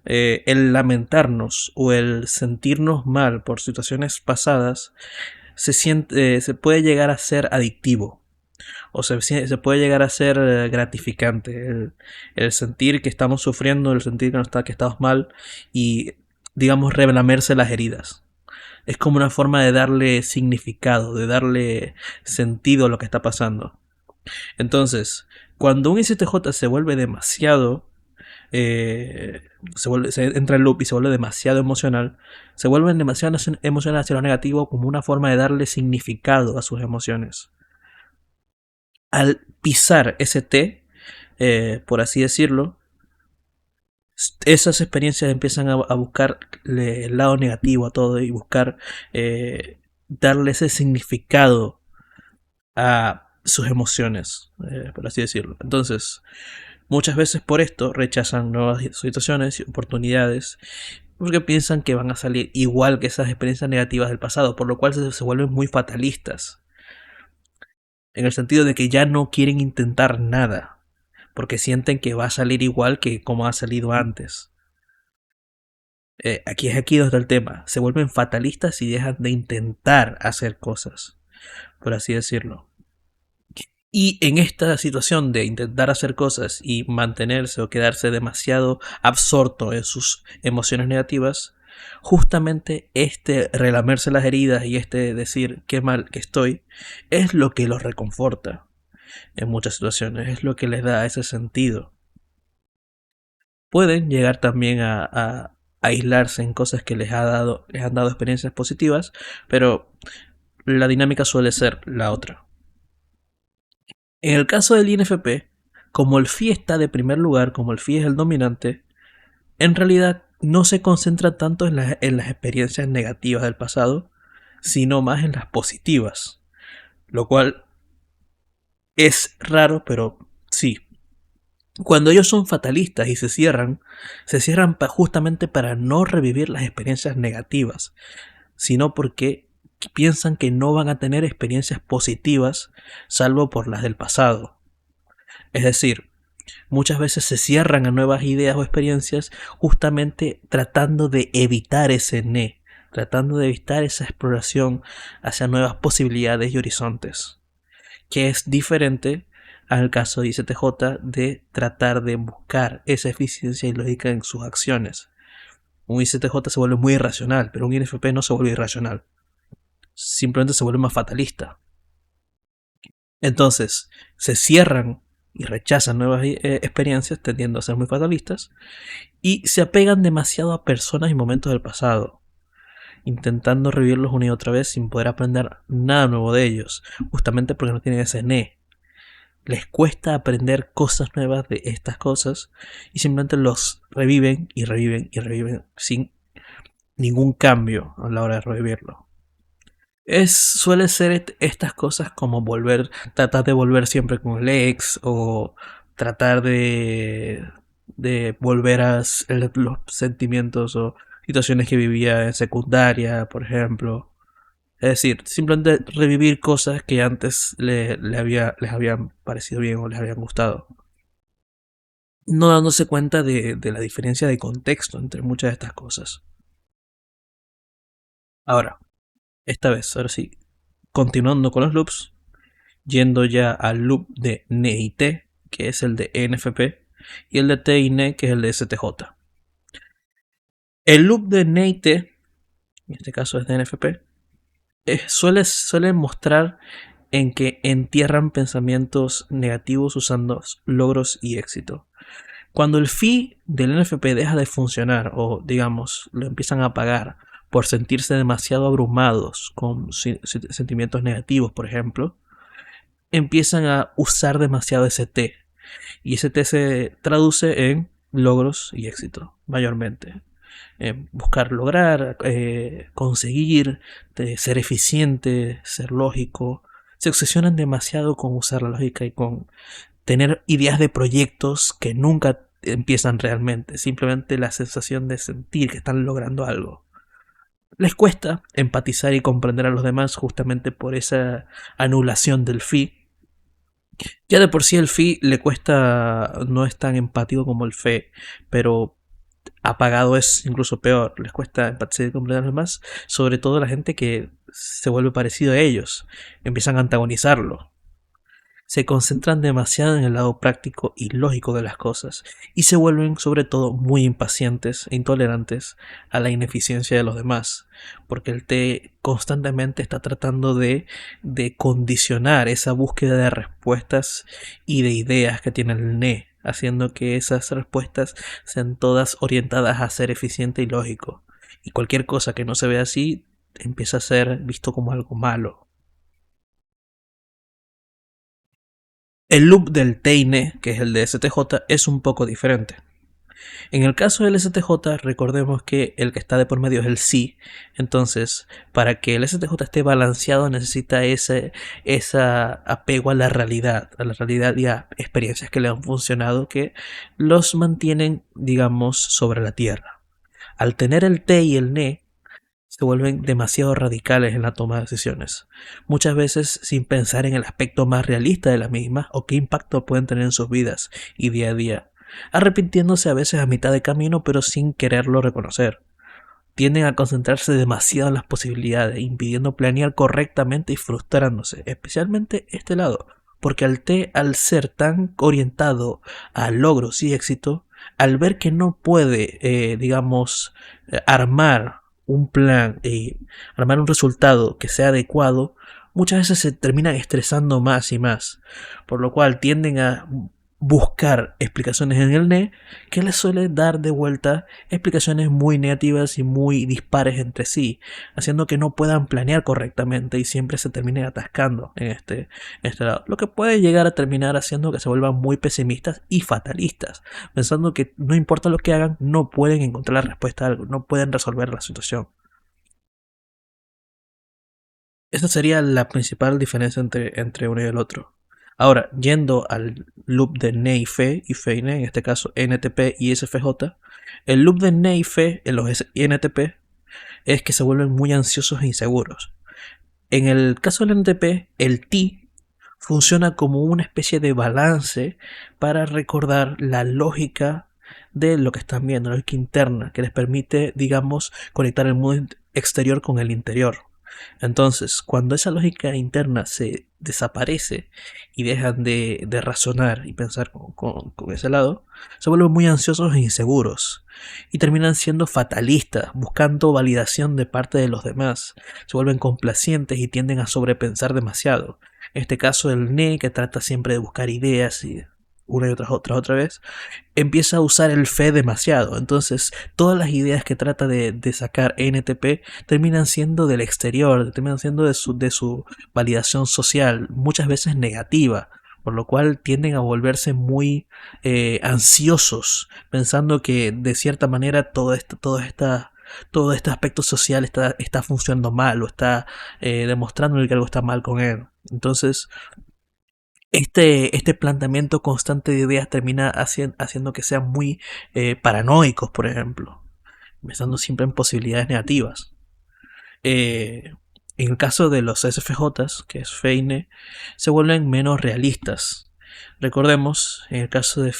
el lamentarnos o el sentirnos mal por situaciones pasadas se puede llegar a ser adictivo o se puede llegar a ser gratificante. El sentir que estamos sufriendo, el sentir que estamos mal y, digamos, relamerse las heridas. Es como una forma de darle significado, de darle sentido a lo que está pasando. Entonces, cuando un ICTJ se vuelve demasiado se entra en loop y se vuelve demasiado emocional, se vuelven demasiado emocionales hacia lo negativo como una forma de darle significado a sus emociones. Al pisar ese T, por así decirlo, esas experiencias empiezan a buscar el lado negativo a todo y buscar darle ese significado a sus emociones, por así decirlo. Entonces, muchas veces por esto rechazan nuevas situaciones y oportunidades porque piensan que van a salir igual que esas experiencias negativas del pasado, por lo cual se vuelven muy fatalistas. en el sentido de que ya no quieren intentar nada, porque sienten que va a salir igual que como ha salido antes. Aquí donde está el tema, se vuelven fatalistas y dejan de intentar hacer cosas, por así decirlo. Y en esta situación de intentar hacer cosas y mantenerse o quedarse demasiado absorto en sus emociones negativas, justamente este relamerse las heridas y este decir qué mal que estoy es lo que los reconforta en muchas situaciones, es lo que les da ese sentido. Pueden llegar también a aislarse en cosas que les han dado experiencias positivas, pero la dinámica suele ser la otra. En el caso del INFP, como el FI está de primer lugar, como el FI es el dominante, en realidad no se concentra tanto en las experiencias negativas del pasado, sino más en las positivas. Lo cual es raro, pero sí. Cuando ellos son fatalistas y se cierran justamente para no revivir las experiencias negativas, sino porque piensan que no van a tener experiencias positivas salvo por las del pasado. Es decir, muchas veces se cierran a nuevas ideas o experiencias justamente tratando de evitar ese tratando de evitar esa exploración hacia nuevas posibilidades y horizontes, que es diferente al caso de ICTJ de tratar de buscar esa eficiencia y lógica en sus acciones. Un ICTJ se vuelve muy irracional, pero un INFP no se vuelve irracional, simplemente se vuelve más fatalista. Entonces, se cierran y rechazan nuevas experiencias, tendiendo a ser muy fatalistas, y se apegan demasiado a personas y momentos del pasado, intentando revivirlos una y otra vez sin poder aprender nada nuevo de ellos, justamente porque no tienen ese les cuesta aprender cosas nuevas de estas cosas y simplemente los reviven y reviven y reviven sin ningún cambio a la hora de revivirlo. Suele ser estas cosas como tratar de volver siempre con el ex o tratar de volver a los sentimientos o situaciones que vivía en secundaria, por ejemplo. Es decir, simplemente revivir cosas que antes les habían parecido bien o les habían gustado. No dándose cuenta de la diferencia de contexto entre muchas de estas cosas. Ahora ahora sí, continuando con los loops, yendo ya al loop de NE y T, que es el de ENFP, y el de T y NE, que es el de STJ. El loop de NE y T, en este caso es de NFP, suele mostrar en que entierran pensamientos negativos usando logros y éxito. Cuando el FI del NFP deja de funcionar o digamos lo empiezan a apagar por sentirse demasiado abrumados con sentimientos negativos, por ejemplo, empiezan a usar demasiado ese T y ese T se traduce en logros y éxito mayormente. Buscar lograr, conseguir, ser eficiente, ser lógico. Se obsesionan demasiado con usar la lógica y con tener ideas de proyectos que nunca empiezan realmente. Simplemente la sensación de sentir que están logrando algo. Les cuesta empatizar y comprender a los demás justamente por esa anulación del FI. Ya de por sí el FI le cuesta, no es tan empático como el FE, pero apagado es incluso peor, les cuesta empatizar y comprender a los demás, sobre todo a la gente que se vuelve parecido a ellos, empiezan a antagonizarlo. Se concentran demasiado en el lado práctico y lógico de las cosas y se vuelven sobre todo muy impacientes e intolerantes a la ineficiencia de los demás, porque el T constantemente está tratando de condicionar esa búsqueda de respuestas y de ideas que tiene el NE, haciendo que esas respuestas sean todas orientadas a ser eficiente y lógico, y cualquier cosa que no se vea así empieza a ser visto como algo malo. El loop del TINE, que es el de STJ, es un poco diferente. En el caso del STJ, recordemos que el que está de por medio es el sí. Entonces, para que el STJ esté balanceado, necesita ese apego a la realidad y a experiencias que le han funcionado que los mantienen, digamos, sobre la tierra. Al tener el T y el NE, se vuelven demasiado radicales en la toma de decisiones, muchas veces sin pensar en el aspecto más realista de las mismas o qué impacto pueden tener en sus vidas y día a día, arrepintiéndose a veces a mitad de camino pero sin quererlo reconocer. Tienden a concentrarse demasiado en las posibilidades, impidiendo planear correctamente y frustrándose, especialmente este lado, porque al ser tan orientado a logros y éxito, al ver que no puede, armar un plan y armar un resultado que sea adecuado, muchas veces se terminan estresando más y más, por lo cual tienden a buscar explicaciones en el NE que les suele dar de vuelta explicaciones muy negativas y muy dispares entre sí, haciendo que no puedan planear correctamente y siempre se terminen atascando en este lado, lo que puede llegar a terminar haciendo que se vuelvan muy pesimistas y fatalistas, pensando que no importa lo que hagan, no pueden encontrar la respuesta a algo, no pueden resolver la situación. Esa sería la principal diferencia entre uno y el otro. Ahora, yendo al loop de NE y FE y NE, en este caso NTP y SFJ, el loop de NE y FE en los NTP es que se vuelven muy ansiosos e inseguros. En el caso del NTP, el T funciona como una especie de balance para recordar la lógica de lo que están viendo, la lógica interna, que les permite, digamos, conectar el mundo exterior con el interior. Entonces, cuando esa lógica interna se desaparece y dejan de razonar y pensar con ese lado, se vuelven muy ansiosos e inseguros y terminan siendo fatalistas, buscando validación de parte de los demás. Se vuelven complacientes y tienden a sobrepensar demasiado. En este caso, el NE, que trata siempre de buscar ideas y una y otra vez, empieza a usar el fe demasiado. Entonces, todas las ideas que trata de sacar NTP terminan siendo del exterior, terminan siendo de su validación social, muchas veces negativa, por lo cual tienden a volverse muy ansiosos, pensando que de cierta manera todo este aspecto social está funcionando mal o está demostrando que algo está mal con él. Entonces, este planteamiento constante de ideas termina haciendo que sean muy paranoicos, por ejemplo, pensando siempre en posibilidades negativas. En el caso de los SFJs, que es FEINE, se vuelven menos realistas. Recordemos, en el caso del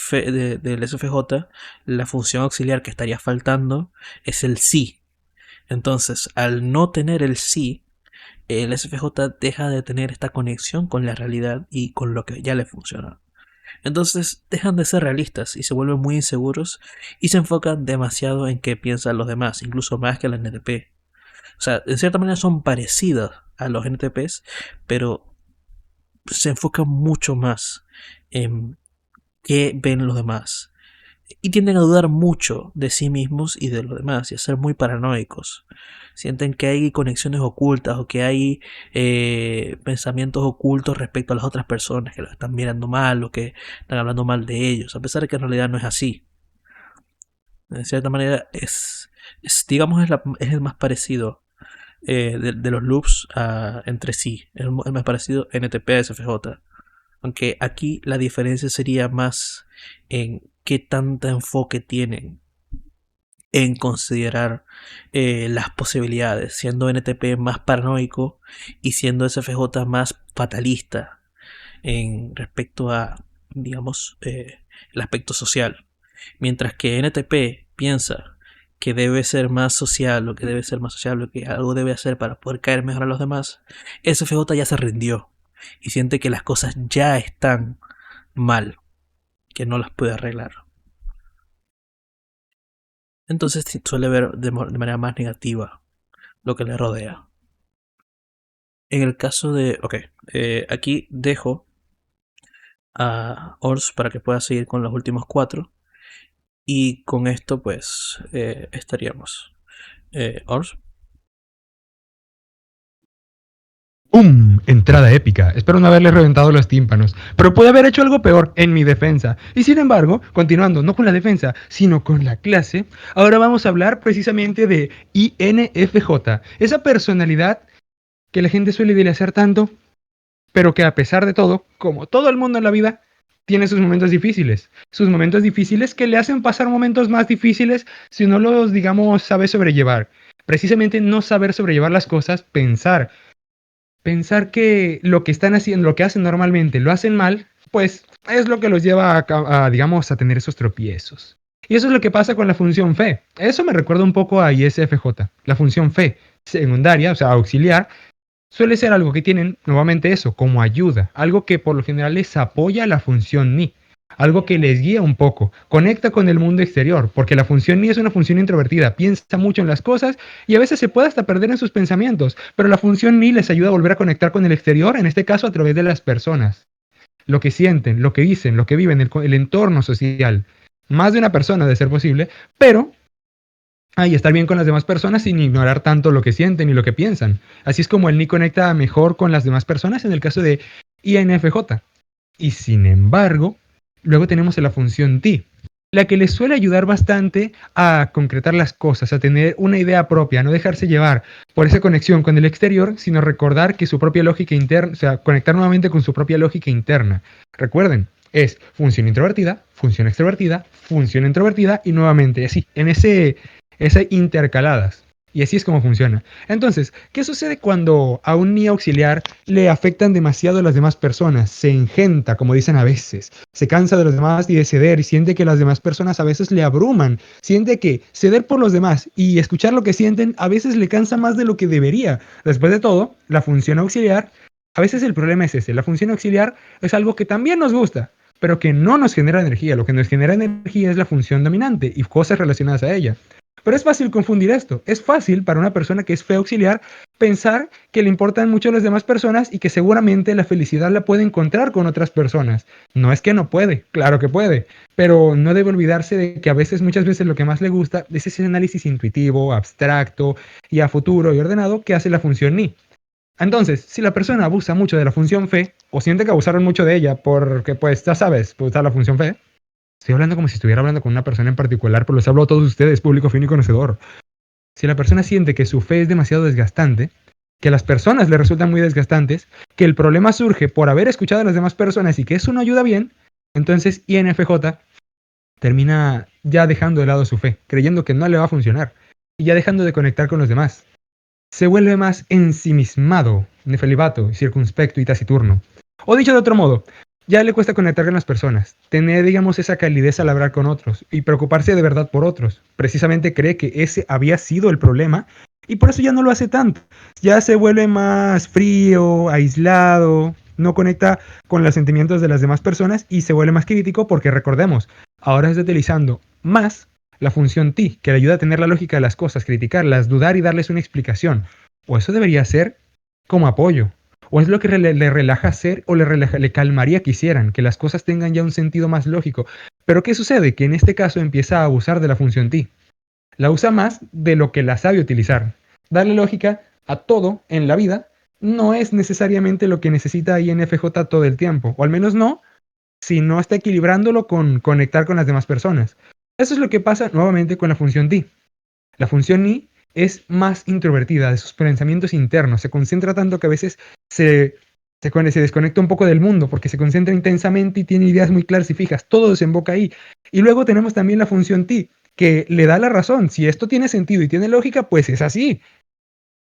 SFJ, la función auxiliar que estaría faltando es el sí. Entonces, al no tener el sí, el SFJ deja de tener esta conexión con la realidad y con lo que ya le funciona. Entonces dejan de ser realistas y se vuelven muy inseguros y se enfocan demasiado en qué piensan los demás, incluso más que los NTP. O sea, en cierta manera son parecidos a los NTPs, pero se enfocan mucho más en qué ven los demás. Y tienden a dudar mucho de sí mismos y de los demás y a ser muy paranoicos. Sienten que hay conexiones ocultas o que hay pensamientos ocultos respecto a las otras personas que los están mirando mal o que están hablando mal de ellos, a pesar de que en realidad no es así. De cierta manera digamos, es el más parecido de los loops entre sí. Es el más parecido NTP a SFJ. Aunque aquí la diferencia sería más en qué tanto enfoque tienen en considerar las posibilidades, siendo NTP más paranoico y siendo SFJ más fatalista en respecto a, digamos, el aspecto social. Mientras que NTP piensa que debe ser más social, o que debe ser más sociable, o que algo debe hacer para poder caer mejor a los demás, SFJ ya se rindió y siente que las cosas ya están mal, que no las puede arreglar. Entonces suele ver de manera más negativa lo que le rodea. En el caso de... Ok, aquí dejo a Ors para que pueda seguir con los últimos 4. Y con esto pues estaríamos. Ors. ¡Pum! Entrada épica. Espero no haberle reventado los tímpanos, pero pude haber hecho algo peor en mi defensa. Y sin embargo, continuando no con la defensa, sino con la clase, ahora vamos a hablar precisamente de INFJ, esa personalidad que la gente suele idealizar tanto, pero que a pesar de todo, como todo el mundo en la vida, tiene sus momentos difíciles que le hacen pasar momentos más difíciles si no los, digamos, sabe sobrellevar. Precisamente no saber sobrellevar las cosas, pensar que lo que están haciendo, lo que hacen normalmente, lo hacen mal, pues es lo que los lleva digamos, a tener esos tropiezos. Y eso es lo que pasa con la función fe. Eso me recuerda un poco a ISFJ. La función fe secundaria, o sea, auxiliar, suele ser algo que tienen, nuevamente eso, como ayuda. Algo que por lo general les apoya a la función ni. Algo que les guía un poco, conecta con el mundo exterior, porque la función ni es una función introvertida, piensa mucho en las cosas y a veces se puede hasta perder en sus pensamientos, pero la función ni les ayuda a volver a conectar con el exterior, en este caso a través de las personas. Lo que sienten, lo que dicen, lo que viven, el entorno social. Más de una persona de ser posible, pero y estar bien con las demás personas sin ignorar tanto lo que sienten y lo que piensan. Así es como el ni conecta mejor con las demás personas en el caso de INFJ. Y sin embargo, luego tenemos la función T, la que les suele ayudar bastante a concretar las cosas, a tener una idea propia, no dejarse llevar por esa conexión con el exterior, sino recordar que su propia lógica interna, o sea, conectar nuevamente con su propia lógica interna. Recuerden, es función introvertida, función extrovertida, función introvertida y nuevamente así, en esas intercaladas. Y así es como funciona. Entonces, ¿qué sucede cuando a un ni auxiliar le afectan demasiado las demás personas? Se engenta, como dicen a veces. Se cansa de los demás y de ceder y siente que las demás personas a veces le abruman. Siente que ceder por los demás y escuchar lo que sienten a veces le cansa más de lo que debería. Después de todo, la función auxiliar, a veces el problema es ese. La función auxiliar es algo que también nos gusta, pero que no nos genera energía. Lo que nos genera energía es la función dominante y cosas relacionadas a ella. Pero es fácil confundir esto. Es fácil para una persona que es fe auxiliar pensar que le importan mucho las demás personas y que seguramente la felicidad la puede encontrar con otras personas. No es que no puede, claro que puede, pero no debe olvidarse de que a veces, muchas veces lo que más le gusta es ese análisis intuitivo, abstracto y a futuro y ordenado que hace la función ni. Entonces, si la persona abusa mucho de la función fe o siente que abusaron mucho de ella porque, pues, ya sabes, puede usar la función fe. Estoy hablando como si estuviera hablando con una persona en particular, pero les hablo a todos ustedes, público fino y conocedor. Si la persona siente que su fe es demasiado desgastante, que las personas le resultan muy desgastantes, que el problema surge por haber escuchado a las demás personas y que eso no ayuda bien, entonces INFJ termina ya dejando de lado su fe, creyendo que no le va a funcionar y ya dejando de conectar con los demás. Se vuelve más ensimismado, nefelibato, circunspecto y taciturno. O dicho de otro modo, ya le cuesta conectar con las personas, tener, digamos, esa calidez al hablar con otros y preocuparse de verdad por otros. Precisamente cree que ese había sido el problema y por eso ya no lo hace tanto. Ya se vuelve más frío, aislado, no conecta con los sentimientos de las demás personas y se vuelve más crítico porque recordemos, ahora está utilizando más la función T, que le ayuda a tener la lógica de las cosas, criticarlas, dudar y darles una explicación. O eso debería ser como apoyo. O es lo que le relaja hacer o le calmaría que hicieran, que las cosas tengan ya un sentido más lógico. Pero ¿qué sucede? Que en este caso empieza a abusar de la función T. La usa más de lo que la sabe utilizar. Darle lógica a todo en la vida no es necesariamente lo que necesita INFJ todo el tiempo. O al menos no, si no está equilibrándolo con conectar con las demás personas. Eso es lo que pasa nuevamente con la función T. La función I es más introvertida de sus pensamientos internos, se concentra tanto que a veces se desconecta un poco del mundo porque se concentra intensamente y tiene ideas muy claras y fijas, todo desemboca ahí. Y luego tenemos también la función T, que le da la razón, si esto tiene sentido y tiene lógica, pues es así.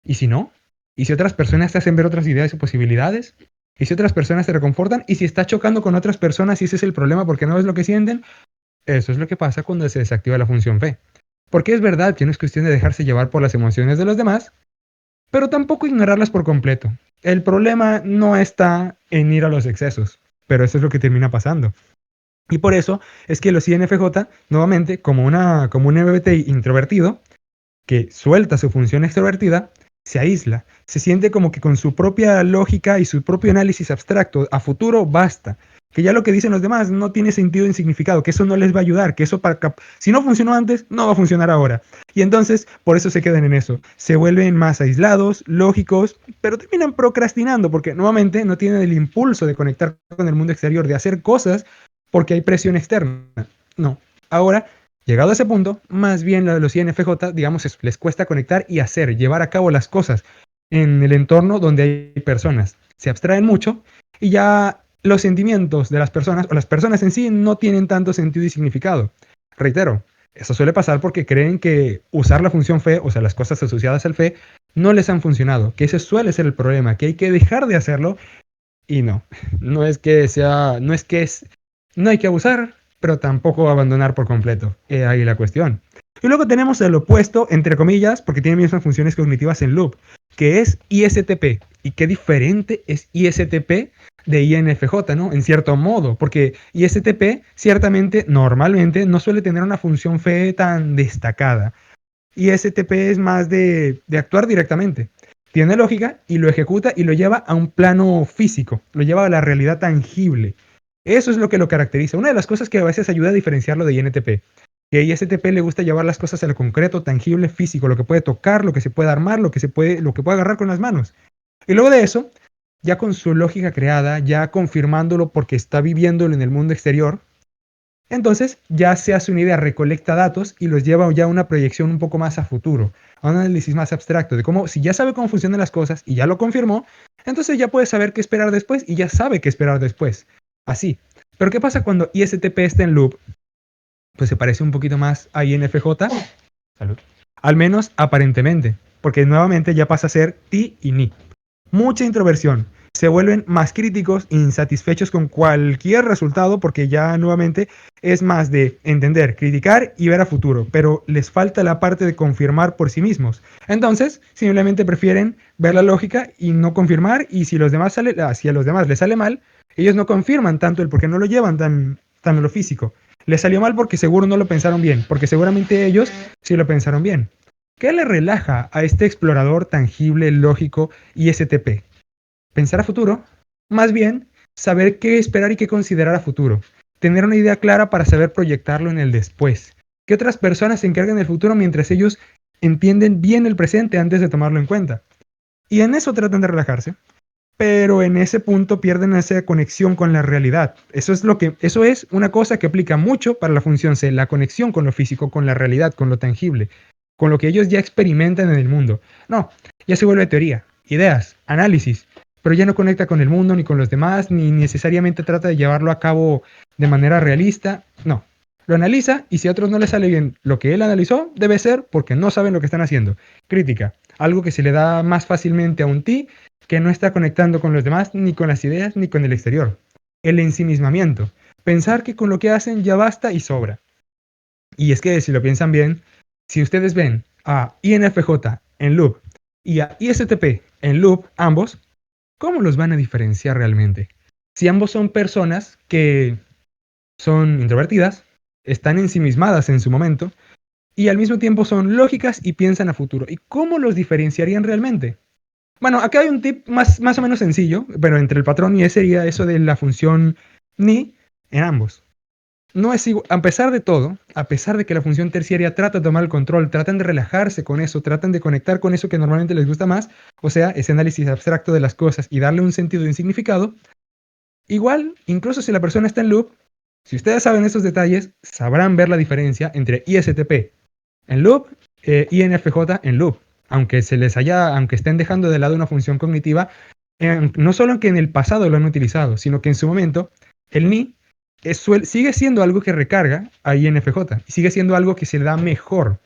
¿Y si no? ¿Y si otras personas te hacen ver otras ideas y posibilidades? ¿Y si otras personas te reconfortan? ¿Y si está chocando con otras personas y ese es el problema porque no ves lo que sienten? Eso es lo que pasa cuando se desactiva la función fe. Porque es verdad que no es cuestión de dejarse llevar por las emociones de los demás, pero tampoco ignorarlas por completo. El problema no está en ir a los excesos, pero eso es lo que termina pasando. Y por eso es que los INFJ, nuevamente, como un MBTI introvertido, que suelta su función extrovertida, se aísla, se siente como que con su propia lógica y su propio análisis abstracto a futuro basta, que ya lo que dicen los demás no tiene sentido ni significado, que eso no les va a ayudar, que eso si no funcionó antes, no va a funcionar ahora. Y entonces, por eso se quedan en eso, se vuelven más aislados, lógicos, pero terminan procrastinando porque nuevamente no tienen el impulso de conectar con el mundo exterior, de hacer cosas porque hay presión externa. No, ahora llegado a ese punto, más bien los INFJ, digamos, les cuesta conectar y hacer, llevar a cabo las cosas en el entorno donde hay personas. Se abstraen mucho y ya los sentimientos de las personas o las personas en sí no tienen tanto sentido y significado. Reitero, Eso suele pasar porque creen que usar la función fe, o sea, las cosas asociadas al fe, no les han funcionado, que ese suele ser el problema, que hay que dejar de hacerlo y no. No es que sea, no es que es, no hay que abusar, pero tampoco abandonar por completo. Ahí la cuestión. Y luego tenemos el opuesto, entre comillas, porque tiene mismas funciones cognitivas en loop, que es ISTP. Y qué diferente es ISTP de INFJ, ¿no? En cierto modo, porque ISTP ciertamente, normalmente, no suele tener una función fe tan destacada. ISTP es más de actuar directamente. Tiene lógica y lo ejecuta y lo lleva a un plano físico, lo lleva a la realidad tangible. Eso es lo que lo caracteriza. Una de las cosas que a veces ayuda a diferenciarlo de INTP, que a ISTP le gusta llevar las cosas a lo concreto, tangible, físico, lo que puede tocar, lo que se puede armar, lo que puede agarrar con las manos. Y luego de eso, ya con su lógica creada, ya confirmándolo porque está viviéndolo en el mundo exterior, entonces ya se hace una idea, recolecta datos y los lleva ya a una proyección un poco más a futuro, a un análisis más abstracto de cómo, si ya sabe cómo funcionan las cosas y ya lo confirmó, entonces ya puede saber qué esperar después y ya sabe qué esperar después. Así. Pero ¿qué pasa cuando ISTP está en loop? Pues se parece un poquito más a INFJ. Salud. Al menos aparentemente, porque nuevamente ya pasa a ser ti y ni. Mucha introversión. Se vuelven más críticos e insatisfechos con cualquier resultado porque ya nuevamente es más de entender, criticar y ver a futuro, pero les falta la parte de confirmar por sí mismos. Entonces, simplemente prefieren ver la lógica y no confirmar, y si, si a los demás les sale mal, ellos no confirman tanto el por qué no lo llevan tan a lo físico. Les salió mal porque seguro no lo pensaron bien, porque seguramente ellos sí lo pensaron bien. ¿Qué le relaja a este explorador tangible, lógico y STP? Pensar a futuro, más bien saber qué esperar y qué considerar a futuro, tener una idea clara para saber proyectarlo en el después, que otras personas se encarguen del futuro mientras ellos entienden bien el presente antes de tomarlo en cuenta. Y en eso tratan de relajarse, pero en ese punto pierden esa conexión con la realidad. Eso es una cosa que aplica mucho para la función C, la conexión con lo físico, con la realidad, con lo tangible, con lo que ellos ya experimentan en el mundo. No, ya se vuelve teoría, ideas, análisis, pero ya no conecta con el mundo ni con los demás, ni necesariamente trata de llevarlo a cabo de manera realista. No, lo analiza y si a otros no les sale bien lo que él analizó, debe ser porque no saben lo que están haciendo. Crítica, algo que se le da más fácilmente a un ti que no está conectando con los demás, ni con las ideas, ni con el exterior. El ensimismamiento, pensar que con lo que hacen ya basta y sobra. Y es que si lo piensan bien, si ustedes ven a INFJ en loop y a ISTP en loop, ambos, ¿cómo los van a diferenciar realmente? Si ambos son personas que son introvertidas, están ensimismadas en su momento y al mismo tiempo son lógicas y piensan a futuro. ¿Y cómo los diferenciarían realmente? Bueno, acá hay un tip más o menos sencillo, pero entre el patrón y ese sería eso de la función ni en ambos. No es igual, a pesar de todo, a pesar de que la función terciaria trata de tomar el control, tratan de relajarse con eso, tratan de conectar con eso que normalmente les gusta más, o sea, ese análisis abstracto de las cosas y darle un sentido y un significado, igual, incluso si la persona está en loop, si ustedes saben esos detalles, sabrán ver la diferencia entre ISTP en loop e INFJ en loop, aunque estén dejando de lado una función cognitiva, no solo que en el pasado lo han utilizado, sino que en su momento el ni sigue siendo algo que recarga a INFJ y sigue siendo algo que se le da mejor.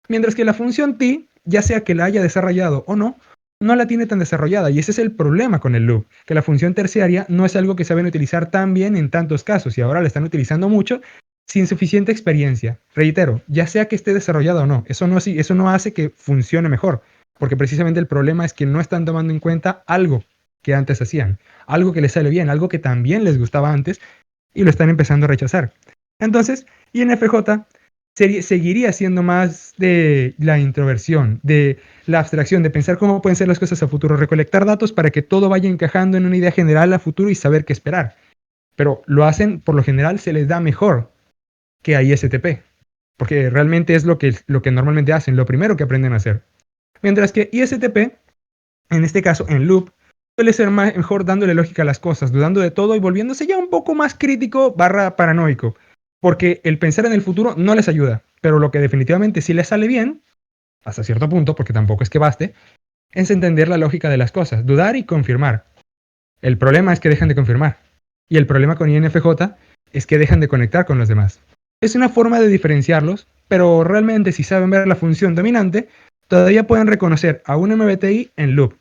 Mientras que la función T, ya sea que la haya desarrollado o no, no la tiene tan desarrollada. Y ese es el problema con el loop, que la función terciaria no es algo que saben utilizar tan bien en tantos casos y ahora la están utilizando mucho sin suficiente experiencia. Reitero, ya sea que esté desarrollado o no, eso no hace que funcione mejor, porque precisamente el problema es que no están tomando en cuenta algo que antes hacían, algo que les sale bien, algo que también les gustaba antes y lo están empezando a rechazar. Entonces, INFJ seguiría siendo más de la introversión, de la abstracción, de pensar cómo pueden ser las cosas a futuro, recolectar datos para que todo vaya encajando en una idea general a futuro y saber qué esperar. Pero lo hacen, por lo general, se les da mejor que a ISTP, porque realmente es lo que normalmente hacen, lo primero que aprenden a hacer. Mientras que ISTP, en este caso en loop, suele ser mejor dándole lógica a las cosas, dudando de todo y volviéndose ya un poco más crítico barra paranoico, porque el pensar en el futuro no les ayuda, pero lo que definitivamente sí les sale bien, hasta cierto punto, porque tampoco es que baste, es entender la lógica de las cosas, dudar y confirmar. El problema es que dejan de confirmar, y el problema con INFJ es que dejan de conectar con los demás. Es una forma de diferenciarlos, pero realmente si saben ver la función dominante, todavía pueden reconocer a un MBTI en loop.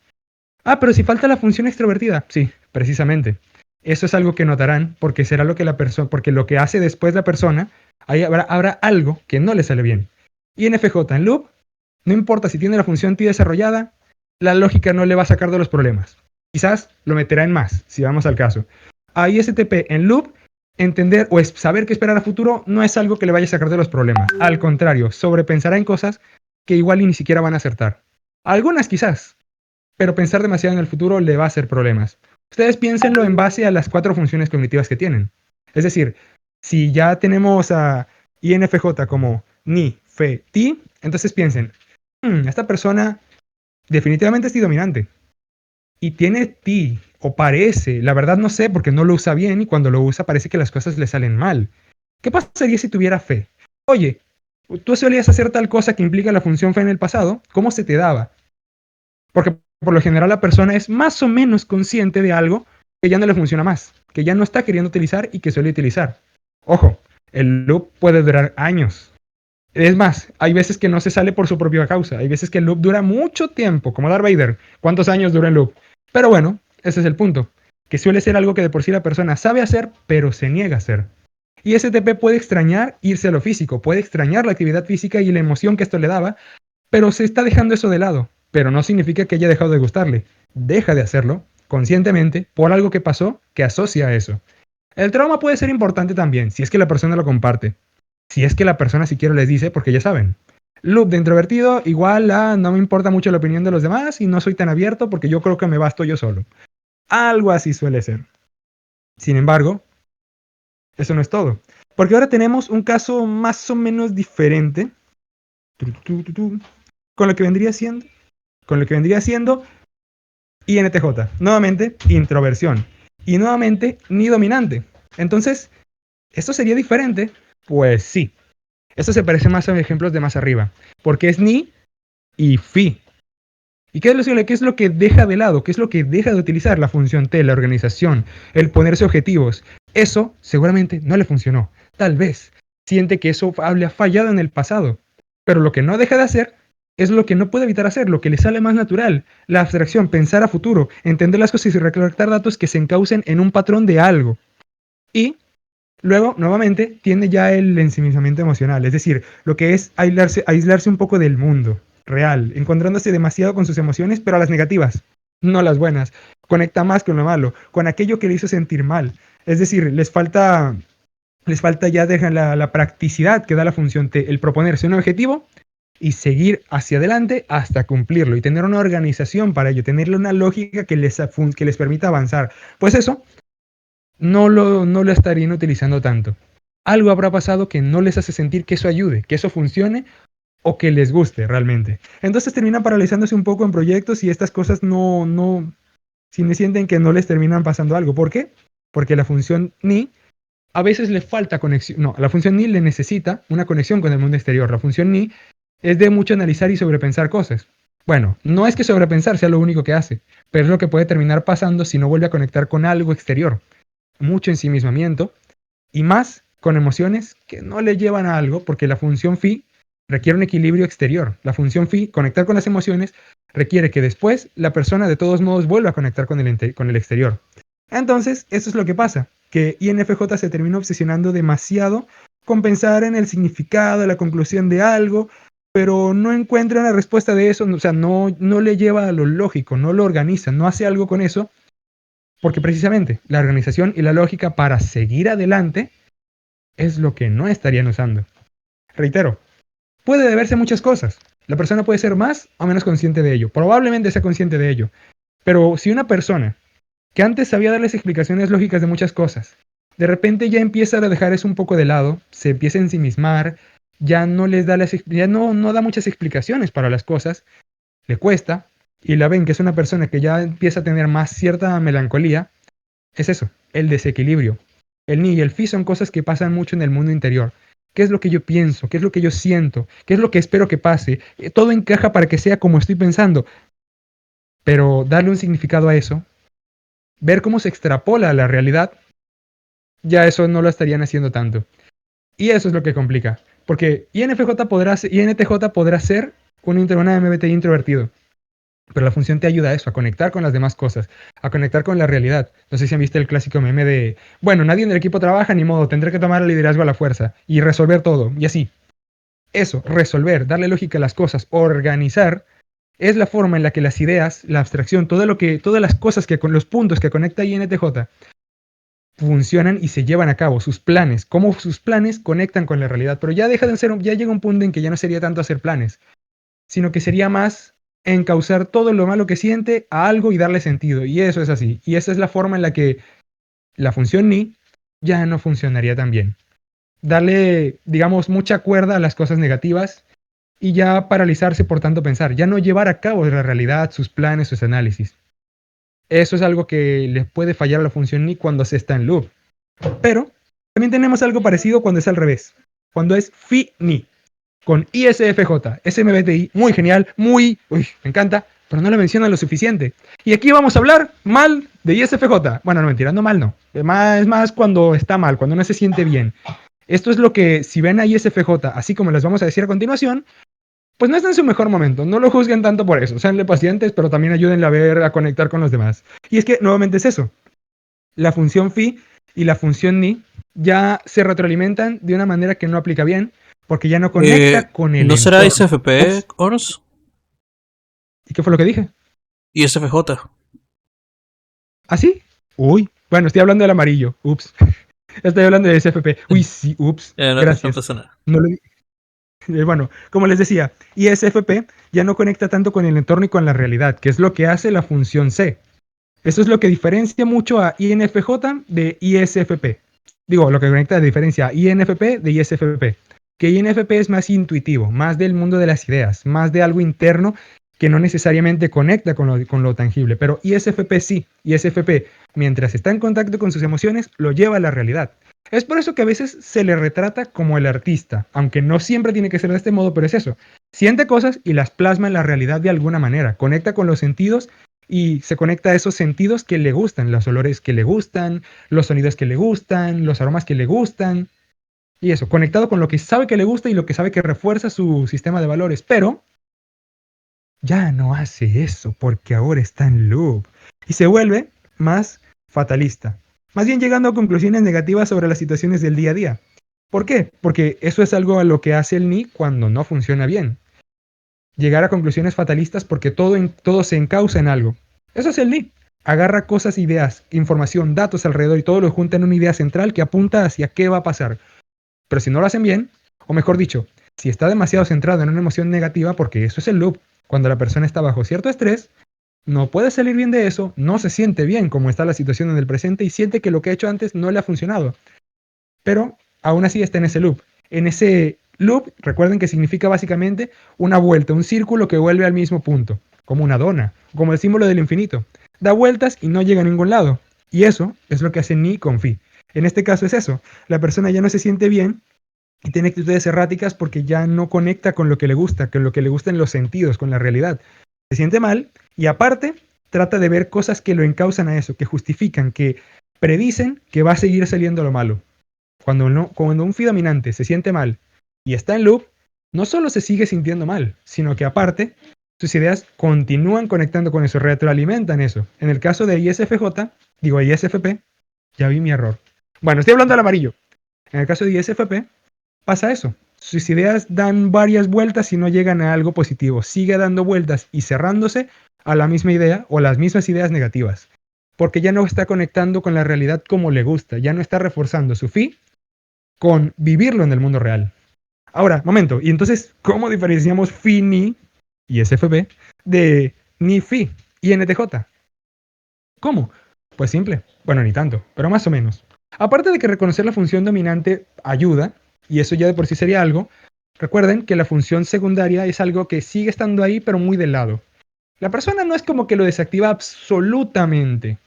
Ah, pero si falta la función extrovertida. Sí, precisamente. Eso es algo que notarán porque será lo que la persona, porque lo que hace después la persona, ahí habrá algo que no le sale bien. INFJ en loop, no importa si tiene la función T desarrollada, la lógica no le va a sacar de los problemas. Quizás lo meterá en más, si vamos al caso. A ISTP en loop, entender o saber qué esperar a futuro no es algo que le vaya a sacar de los problemas. Al contrario, sobrepensará en cosas que igual y ni siquiera van a acertar. Algunas quizás, pero pensar demasiado en el futuro le va a hacer problemas. Ustedes piénsenlo en base a las 4 funciones cognitivas que tienen. Es decir, si ya tenemos a INFJ como Ni, Fe, Ti, entonces piensen, esta persona definitivamente es dominante. Y tiene Ti, o parece, la verdad no sé porque no lo usa bien y cuando lo usa parece que las cosas le salen mal. ¿Qué pasaría si tuviera fe? Oye, tú solías hacer tal cosa que implica la función fe en el pasado, ¿cómo se te daba? Porque por lo general la persona es más o menos consciente de algo que ya no le funciona más, que ya no está queriendo utilizar y que suele utilizar. Ojo, el loop puede durar años. Es más, hay veces que no se sale por su propia causa, hay veces que el loop dura mucho tiempo, como Darth Vader. ¿Cuántos años dura el loop? Pero bueno, ese es el punto, que suele ser algo que de por sí la persona sabe hacer, pero se niega a hacer. Y STP puede extrañar irse a lo físico, puede extrañar la actividad física y la emoción que esto le daba, pero se está dejando eso de lado. Pero no significa que haya dejado de gustarle. Deja de hacerlo, conscientemente, por algo que pasó que asocia a eso. El trauma puede ser importante también, si es que la persona lo comparte. Si es que la persona siquiera les dice, porque ya saben. Loop de introvertido igual a no me importa mucho la opinión de los demás y no soy tan abierto porque yo creo que me basto yo solo. Algo así suele ser. Sin embargo, eso no es todo. Porque ahora tenemos un caso más o menos diferente con lo que vendría siendo INTJ. Nuevamente, introversión. Y nuevamente, ni dominante. Entonces, ¿esto sería diferente? Pues sí. Esto se parece más a ejemplos de más arriba. Porque es ni y fi. ¿Y qué es lo que deja de lado? ¿Qué es lo que deja de utilizar? La función T, la organización, el ponerse objetivos. Eso seguramente no le funcionó. Tal vez siente que eso le ha fallado en el pasado. Pero lo que no deja de hacer es lo que no puede evitar hacer, lo que le sale más natural. La abstracción, pensar a futuro, entender las cosas y recolectar datos que se encaucen en un patrón de algo. Y luego, nuevamente, tiene ya el ensimismamiento emocional, es decir, lo que es aislarse un poco del mundo real, encontrándose demasiado con sus emociones, pero a las negativas, no las buenas. Conecta más con lo malo, con aquello que le hizo sentir mal. Es decir, les falta ya la practicidad que da la función T, el proponerse un objetivo y seguir hacia adelante hasta cumplirlo y tener una organización para ello, tenerle una lógica que les permita avanzar. Pues eso no lo estarían utilizando tanto. Algo habrá pasado que no les hace sentir que eso ayude, que eso funcione o que les guste realmente. Entonces terminan paralizándose un poco en proyectos y estas cosas si me sienten que no les terminan pasando algo. ¿Por qué? Porque la función ni a veces le falta conexión. No, la función ni le necesita una conexión con el mundo exterior. La función ni es de mucho analizar y sobrepensar cosas. Bueno, no es que sobrepensar sea lo único que hace, pero es lo que puede terminar pasando si no vuelve a conectar con algo exterior. Mucho ensimismamiento y más con emociones que no le llevan a algo porque la función phi requiere un equilibrio exterior. La función phi, conectar con las emociones, requiere que después la persona de todos modos vuelva a conectar con el exterior. Entonces, eso es lo que pasa, que INFJ se termina obsesionando demasiado con pensar en el significado, la conclusión de algo, pero no encuentra una respuesta de eso, o sea, no le lleva a lo lógico, no lo organiza, no hace algo con eso, porque precisamente la organización y la lógica para seguir adelante es lo que no estarían usando. Reitero, puede deberse a muchas cosas. La persona puede ser más o menos consciente de ello. Probablemente sea consciente de ello. Pero si una persona que antes sabía darles explicaciones lógicas de muchas cosas, de repente ya empieza a dejar eso un poco de lado, se empieza a ensimismar, ya no les da no da muchas explicaciones para las cosas, le cuesta, y la ven que es una persona que ya empieza a tener más cierta melancolía, es eso, el desequilibrio. El ni y el fi son cosas que pasan mucho en el mundo interior. ¿Qué es lo que yo pienso? ¿Qué es lo que yo siento? ¿Qué es lo que espero que pase? Todo encaja para que sea como estoy pensando. Pero darle un significado a eso, ver cómo se extrapola a la realidad, ya eso no lo estarían haciendo tanto. Y eso es lo que complica. Porque INTJ podrá ser una MBTI introvertido. Pero la función te ayuda a eso, a conectar con las demás cosas, a conectar con la realidad. No sé si han visto el clásico meme de, bueno, nadie en el equipo trabaja, ni modo, tendré que tomar el liderazgo a la fuerza y resolver todo, y así. Eso, resolver, darle lógica a las cosas, organizar, es la forma en la que las ideas, la abstracción, todas las cosas con los puntos que conecta INTJ funcionan y se llevan a cabo, sus planes, cómo sus planes conectan con la realidad. Pero ya deja de ser, ya llega un punto en que ya no sería tanto hacer planes, sino que sería más encauzar todo lo malo que siente a algo y darle sentido. Y eso es así. Y esa es la forma en la que la función ni ya no funcionaría tan bien. Darle, digamos, mucha cuerda a las cosas negativas y ya paralizarse por tanto pensar, ya no llevar a cabo la realidad, sus planes, sus análisis. Eso es algo que les puede fallar a la función ni cuando se está en loop. Pero también tenemos algo parecido cuando es al revés, cuando es fi ni con ISFJ, SMBTI, muy genial, me encanta, pero no le mencionan lo suficiente. Y aquí vamos a hablar mal de ISFJ. Bueno, no mentira, no mal no. Es más cuando está mal, cuando no se siente bien. Esto es lo que, si ven a ISFJ, así como les vamos a decir a continuación, pues no está en su mejor momento. No lo juzguen tanto por eso. Seanle pacientes, pero también ayúdenle a ver, a conectar con los demás. Y es que, nuevamente es eso. La función phi y la función ni ya se retroalimentan de una manera que no aplica bien, porque ya no conecta con el ¿No será entorno. ISFP, Ups, Ors? ¿y qué fue lo que dije? ISFJ. ¿Ah, sí? Uy, bueno, estoy hablando del amarillo. Ups. Estoy hablando de SFP. Uy, sí, ups. No Gracias. pasa nada. No lo di- Bueno, como les decía, ISFP ya no conecta tanto con el entorno y con la realidad, que es lo que hace la función C. Eso es lo que diferencia mucho a INFJ de ISFP. Digo, lo que conecta de diferencia a INFP de ISFP. Que INFP es más intuitivo, más del mundo de las ideas, más de algo interno que no necesariamente conecta con lo tangible. Pero ISFP sí. ISFP, mientras está en contacto con sus emociones, lo lleva a la realidad. Es por eso que a veces se le retrata como el artista, aunque no siempre tiene que ser de este modo, pero es eso. Siente cosas y las plasma en la realidad de alguna manera. Conecta con los sentidos y se conecta a esos sentidos que le gustan, los olores que le gustan, los sonidos que le gustan, los aromas que le gustan. Y eso, conectado con lo que sabe que le gusta y lo que sabe que refuerza su sistema de valores. Pero ya no hace eso porque ahora está en loop. Y se vuelve más fatalista. Más bien llegando a conclusiones negativas sobre las situaciones del día a día. ¿Por qué? Porque eso es algo a lo que hace el Ni cuando no funciona bien. Llegar a conclusiones fatalistas porque todo se encausa en algo. Eso es el Ni. Agarra cosas, ideas, información, datos alrededor y todo lo junta en una idea central que apunta hacia qué va a pasar. Pero si no lo hacen bien, o mejor dicho, si está demasiado centrado en una emoción negativa, porque eso es el loop, cuando la persona está bajo cierto estrés, no puede salir bien de eso, no se siente bien como está la situación en el presente y siente que lo que ha hecho antes no le ha funcionado. Pero aún así está en ese loop. En ese loop, recuerden que significa básicamente una vuelta, un círculo que vuelve al mismo punto, como una dona, como el símbolo del infinito. Da vueltas y no llega a ningún lado. Y eso es lo que hace Ni con Fi. En este caso es eso. La persona ya no se siente bien y tiene actitudes erráticas porque ya no conecta con lo que le gusta, con lo que le gusta en los sentidos, con la realidad. Se siente mal y aparte trata de ver cosas que lo encausan a eso, que justifican, que predicen que va a seguir saliendo lo malo. Cuando un fi dominante se siente mal y está en loop, no solo se sigue sintiendo mal, sino que aparte sus ideas continúan conectando con eso, retroalimentan eso. En el caso de ISFP, ya vi mi error. Bueno, estoy hablando del amarillo. En el caso de ISFP, pasa eso. Sus ideas dan varias vueltas y no llegan a algo positivo. Sigue dando vueltas y cerrándose a la misma idea o las mismas ideas negativas. Porque ya no está conectando con la realidad como le gusta. Ya no está reforzando su fi con vivirlo en el mundo real. Ahora, momento. ¿Y entonces cómo diferenciamos fi ni y SFP de ni fi y NTJ? ¿Cómo? Pues simple. Bueno, ni tanto, pero más o menos. Aparte de que reconocer la función dominante ayuda, y eso ya de por sí sería algo, recuerden que la función secundaria es algo que sigue estando ahí, pero muy de lado. La persona no es como que lo desactiva absolutamente,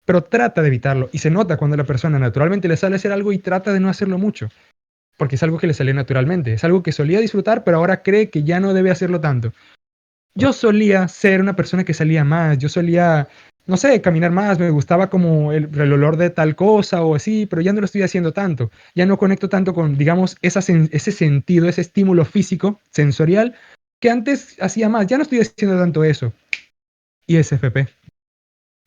pero trata de evitarlo, y se nota cuando a la persona naturalmente le sale hacer algo y trata de no hacerlo mucho, porque es algo que le sale naturalmente, es algo que solía disfrutar, pero ahora cree que ya no debe hacerlo tanto. Yo solía ser una persona que salía más, yo solía no sé, caminar más, me gustaba como el olor de tal cosa o así, pero ya no lo estoy haciendo tanto. Ya no conecto tanto con, digamos, ese sentido, ese estímulo físico, sensorial, que antes hacía más. Ya no estoy haciendo tanto eso. ISFP.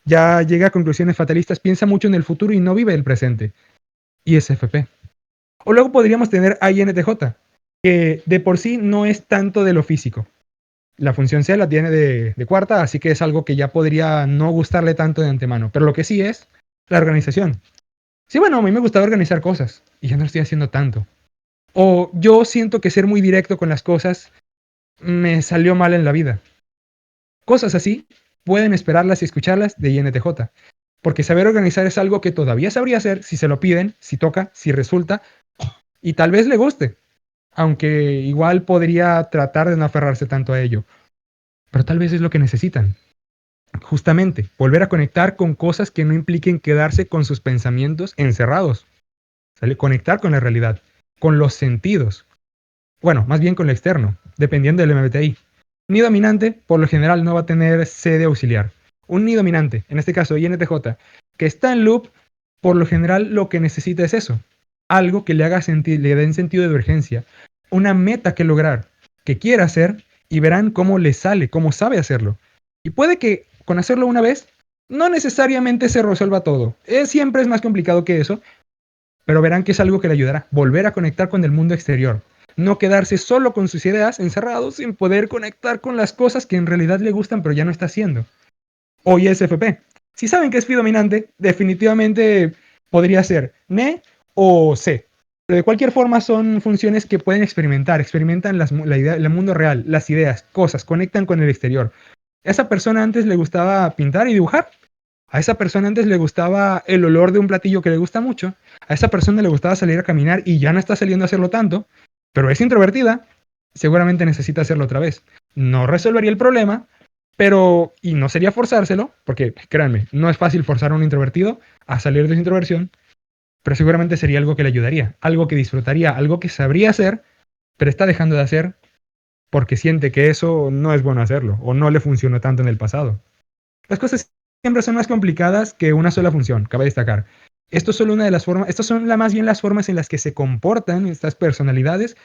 Ya llega a conclusiones fatalistas, piensa mucho en el futuro y no vive el presente. ISFP. O luego podríamos tener a INTJ, que de por sí no es tanto de lo físico. La función C la tiene de cuarta, así que es algo que ya podría no gustarle tanto de antemano. Pero lo que sí es la organización. Sí, bueno, a mí me gustaba organizar cosas y ya no lo estoy haciendo tanto. O yo siento que ser muy directo con las cosas me salió mal en la vida. Cosas así pueden esperarlas y escucharlas de INTJ. Porque saber organizar es algo que todavía sabría hacer si se lo piden, si toca, si resulta, y tal vez le guste. Aunque igual podría tratar de no aferrarse tanto a ello. Pero tal vez es lo que necesitan. Justamente, volver a conectar con cosas que no impliquen quedarse con sus pensamientos encerrados. ¿Sale? Conectar con la realidad, con los sentidos. Bueno, más bien con lo externo, dependiendo del MBTI. Un ni dominante, por lo general, no va a tener sede auxiliar. Un ni dominante, en este caso INTJ, que está en loop, por lo general lo que necesita es eso. Algo que le haga sentir, le den sentido de urgencia. Una meta que lograr, que quiera hacer, y verán cómo le sale, cómo sabe hacerlo. Y puede que con hacerlo una vez, no necesariamente se resuelva todo. Siempre es más complicado que eso, pero verán que es algo que le ayudará. Volver a conectar con el mundo exterior. No quedarse solo con sus ideas, encerrados, sin poder conectar con las cosas que en realidad le gustan, pero ya no está haciendo. O ISFP. Si saben que es Phi dominante, definitivamente podría ser NE o C. Pero de cualquier forma son funciones que pueden experimentar, experimentan la idea, el mundo real, las ideas, cosas, conectan con el exterior. A esa persona antes le gustaba pintar y dibujar. A esa persona antes le gustaba el olor de un platillo que le gusta mucho. A esa persona le gustaba salir a caminar y ya no está saliendo a hacerlo tanto, pero es introvertida, seguramente necesita hacerlo otra vez. No resolvería el problema, pero, y no sería forzárselo, porque créanme, no es fácil forzar a un introvertido a salir de su introversión, pero seguramente sería algo que le ayudaría, algo que disfrutaría, algo que sabría hacer, pero está dejando de hacer porque siente que eso no es bueno hacerlo o no le funcionó tanto en el pasado. Las cosas siempre son más complicadas que una sola función, cabe destacar. Esto es solo una de las formas, estas son más bien las formas en las que se comportan estas personalidades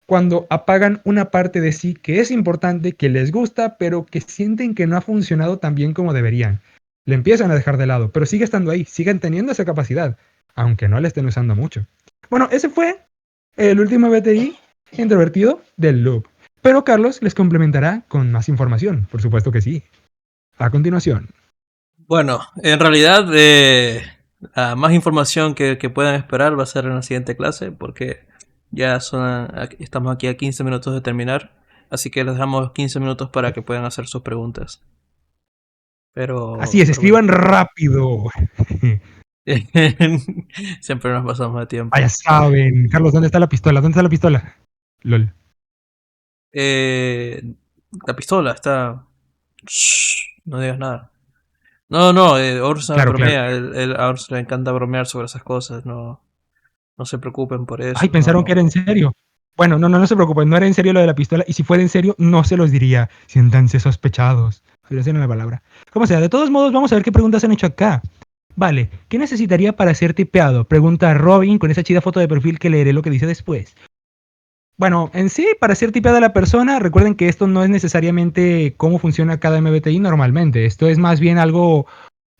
cuando apagan una parte de sí que es importante, que les gusta, pero que sienten que no ha funcionado tan bien como deberían. Le empiezan a dejar de lado, pero sigue estando ahí, siguen teniendo esa capacidad, aunque no la estén usando mucho. Bueno, ese fue el último BTI introvertido del loop. Pero Carlos les complementará con más información, por supuesto que sí. A continuación. Bueno, en realidad, la más información que puedan esperar va a ser en la siguiente clase, porque ya estamos aquí a 15 minutos de terminar, así que les damos 15 minutos para que puedan hacer sus preguntas. Así es, Pero bueno, escriban rápido. siempre nos pasamos de Ah, ya tiempo. saben. Carlos, ¿dónde está la pistola? ¿Dónde está la pistola? LOL. Eh, la pistola está... Shh, no digas nada. No, Orsa Claro, claro, bromea, claro. a Orsa le encanta bromear sobre esas cosas, no, no se preocupen por Ay, eso, pensaron que no. era en serio. Bueno, no se preocupen, no era en serio lo de la pistola. Y si fuera en serio, no se los diría. Siéntanse sospechados. Fíjense en la palabra. Como sea, de todos modos, vamos a ver qué preguntas han hecho acá. Vale, ¿qué necesitaría para ser tipeado? Pregunta Robin con esa chida foto de perfil que leeré lo que dice después. Bueno, en sí, para ser tipeada la persona, recuerden que esto no es necesariamente cómo funciona cada MBTI normalmente. Esto es más bien algo,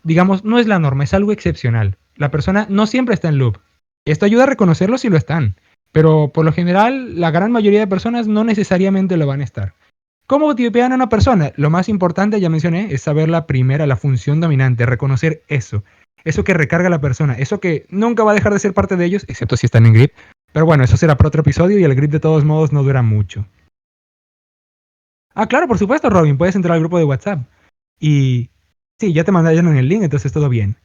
digamos, no es la norma, es algo excepcional. La persona no siempre está en loop. Esto ayuda a reconocerlo si lo están, pero por lo general la gran mayoría de personas no necesariamente lo van a estar. ¿Cómo tipean a una persona? Lo más importante, ya mencioné, es saber la primera, la función dominante, reconocer eso. Eso que recarga a la persona, eso que nunca va a dejar de ser parte de ellos, excepto si están en grip. Pero bueno, eso será para otro episodio y el grip de todos modos no dura mucho. Ah, claro, por supuesto, Robin, puedes entrar al grupo de WhatsApp. Y sí, ya te mandaron en el link, entonces todo bien.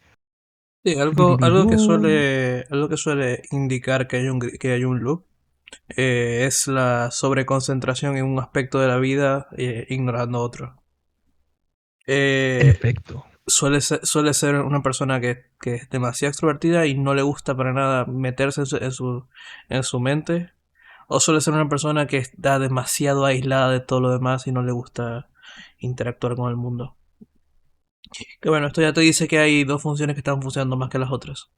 Sí, algo que suele indicar que que hay un loop es la sobreconcentración en un aspecto de la vida ignorando otro. En Eh, efecto. suele ser una persona que es demasiado extrovertida y no le gusta para nada meterse en su mente. O suele ser una persona que está demasiado aislada de todo lo demás y no le gusta interactuar con el mundo. Que bueno, esto ya te dice que hay dos funciones que están funcionando más que las otras.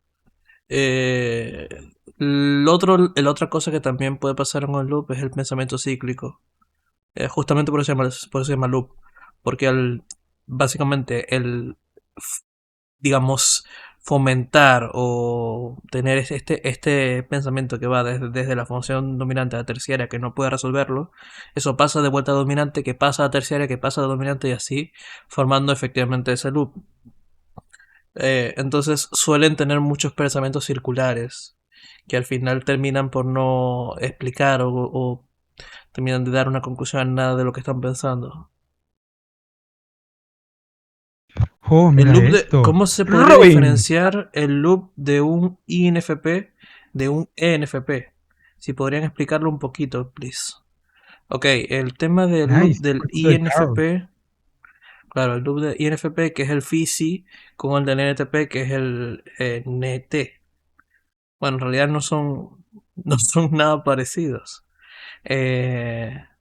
Eh, la otra cosa que también puede pasar en un loop es el pensamiento cíclico. Justamente por eso se llama loop. Porque básicamente digamos, fomentar o tener este pensamiento que va desde la función dominante a la terciaria que no puede resolverlo, eso pasa de vuelta a dominante, que pasa a terciaria, que pasa a dominante y así, formando efectivamente ese loop. Entonces suelen tener muchos pensamientos circulares que al final terminan por no explicar o terminan de dar una conclusión a nada de lo que están pensando. Oh, mira esto. ¿Cómo se podría Robin. diferenciar el loop de un INFP de un ENFP? Si podrían explicarlo un poquito, please. Ok, el tema del loop Nice. del Cortito de Carl. INFP, claro, el loop del INFP que es el FISI con el del NTP que es el NT. Bueno, en realidad no son nada parecidos.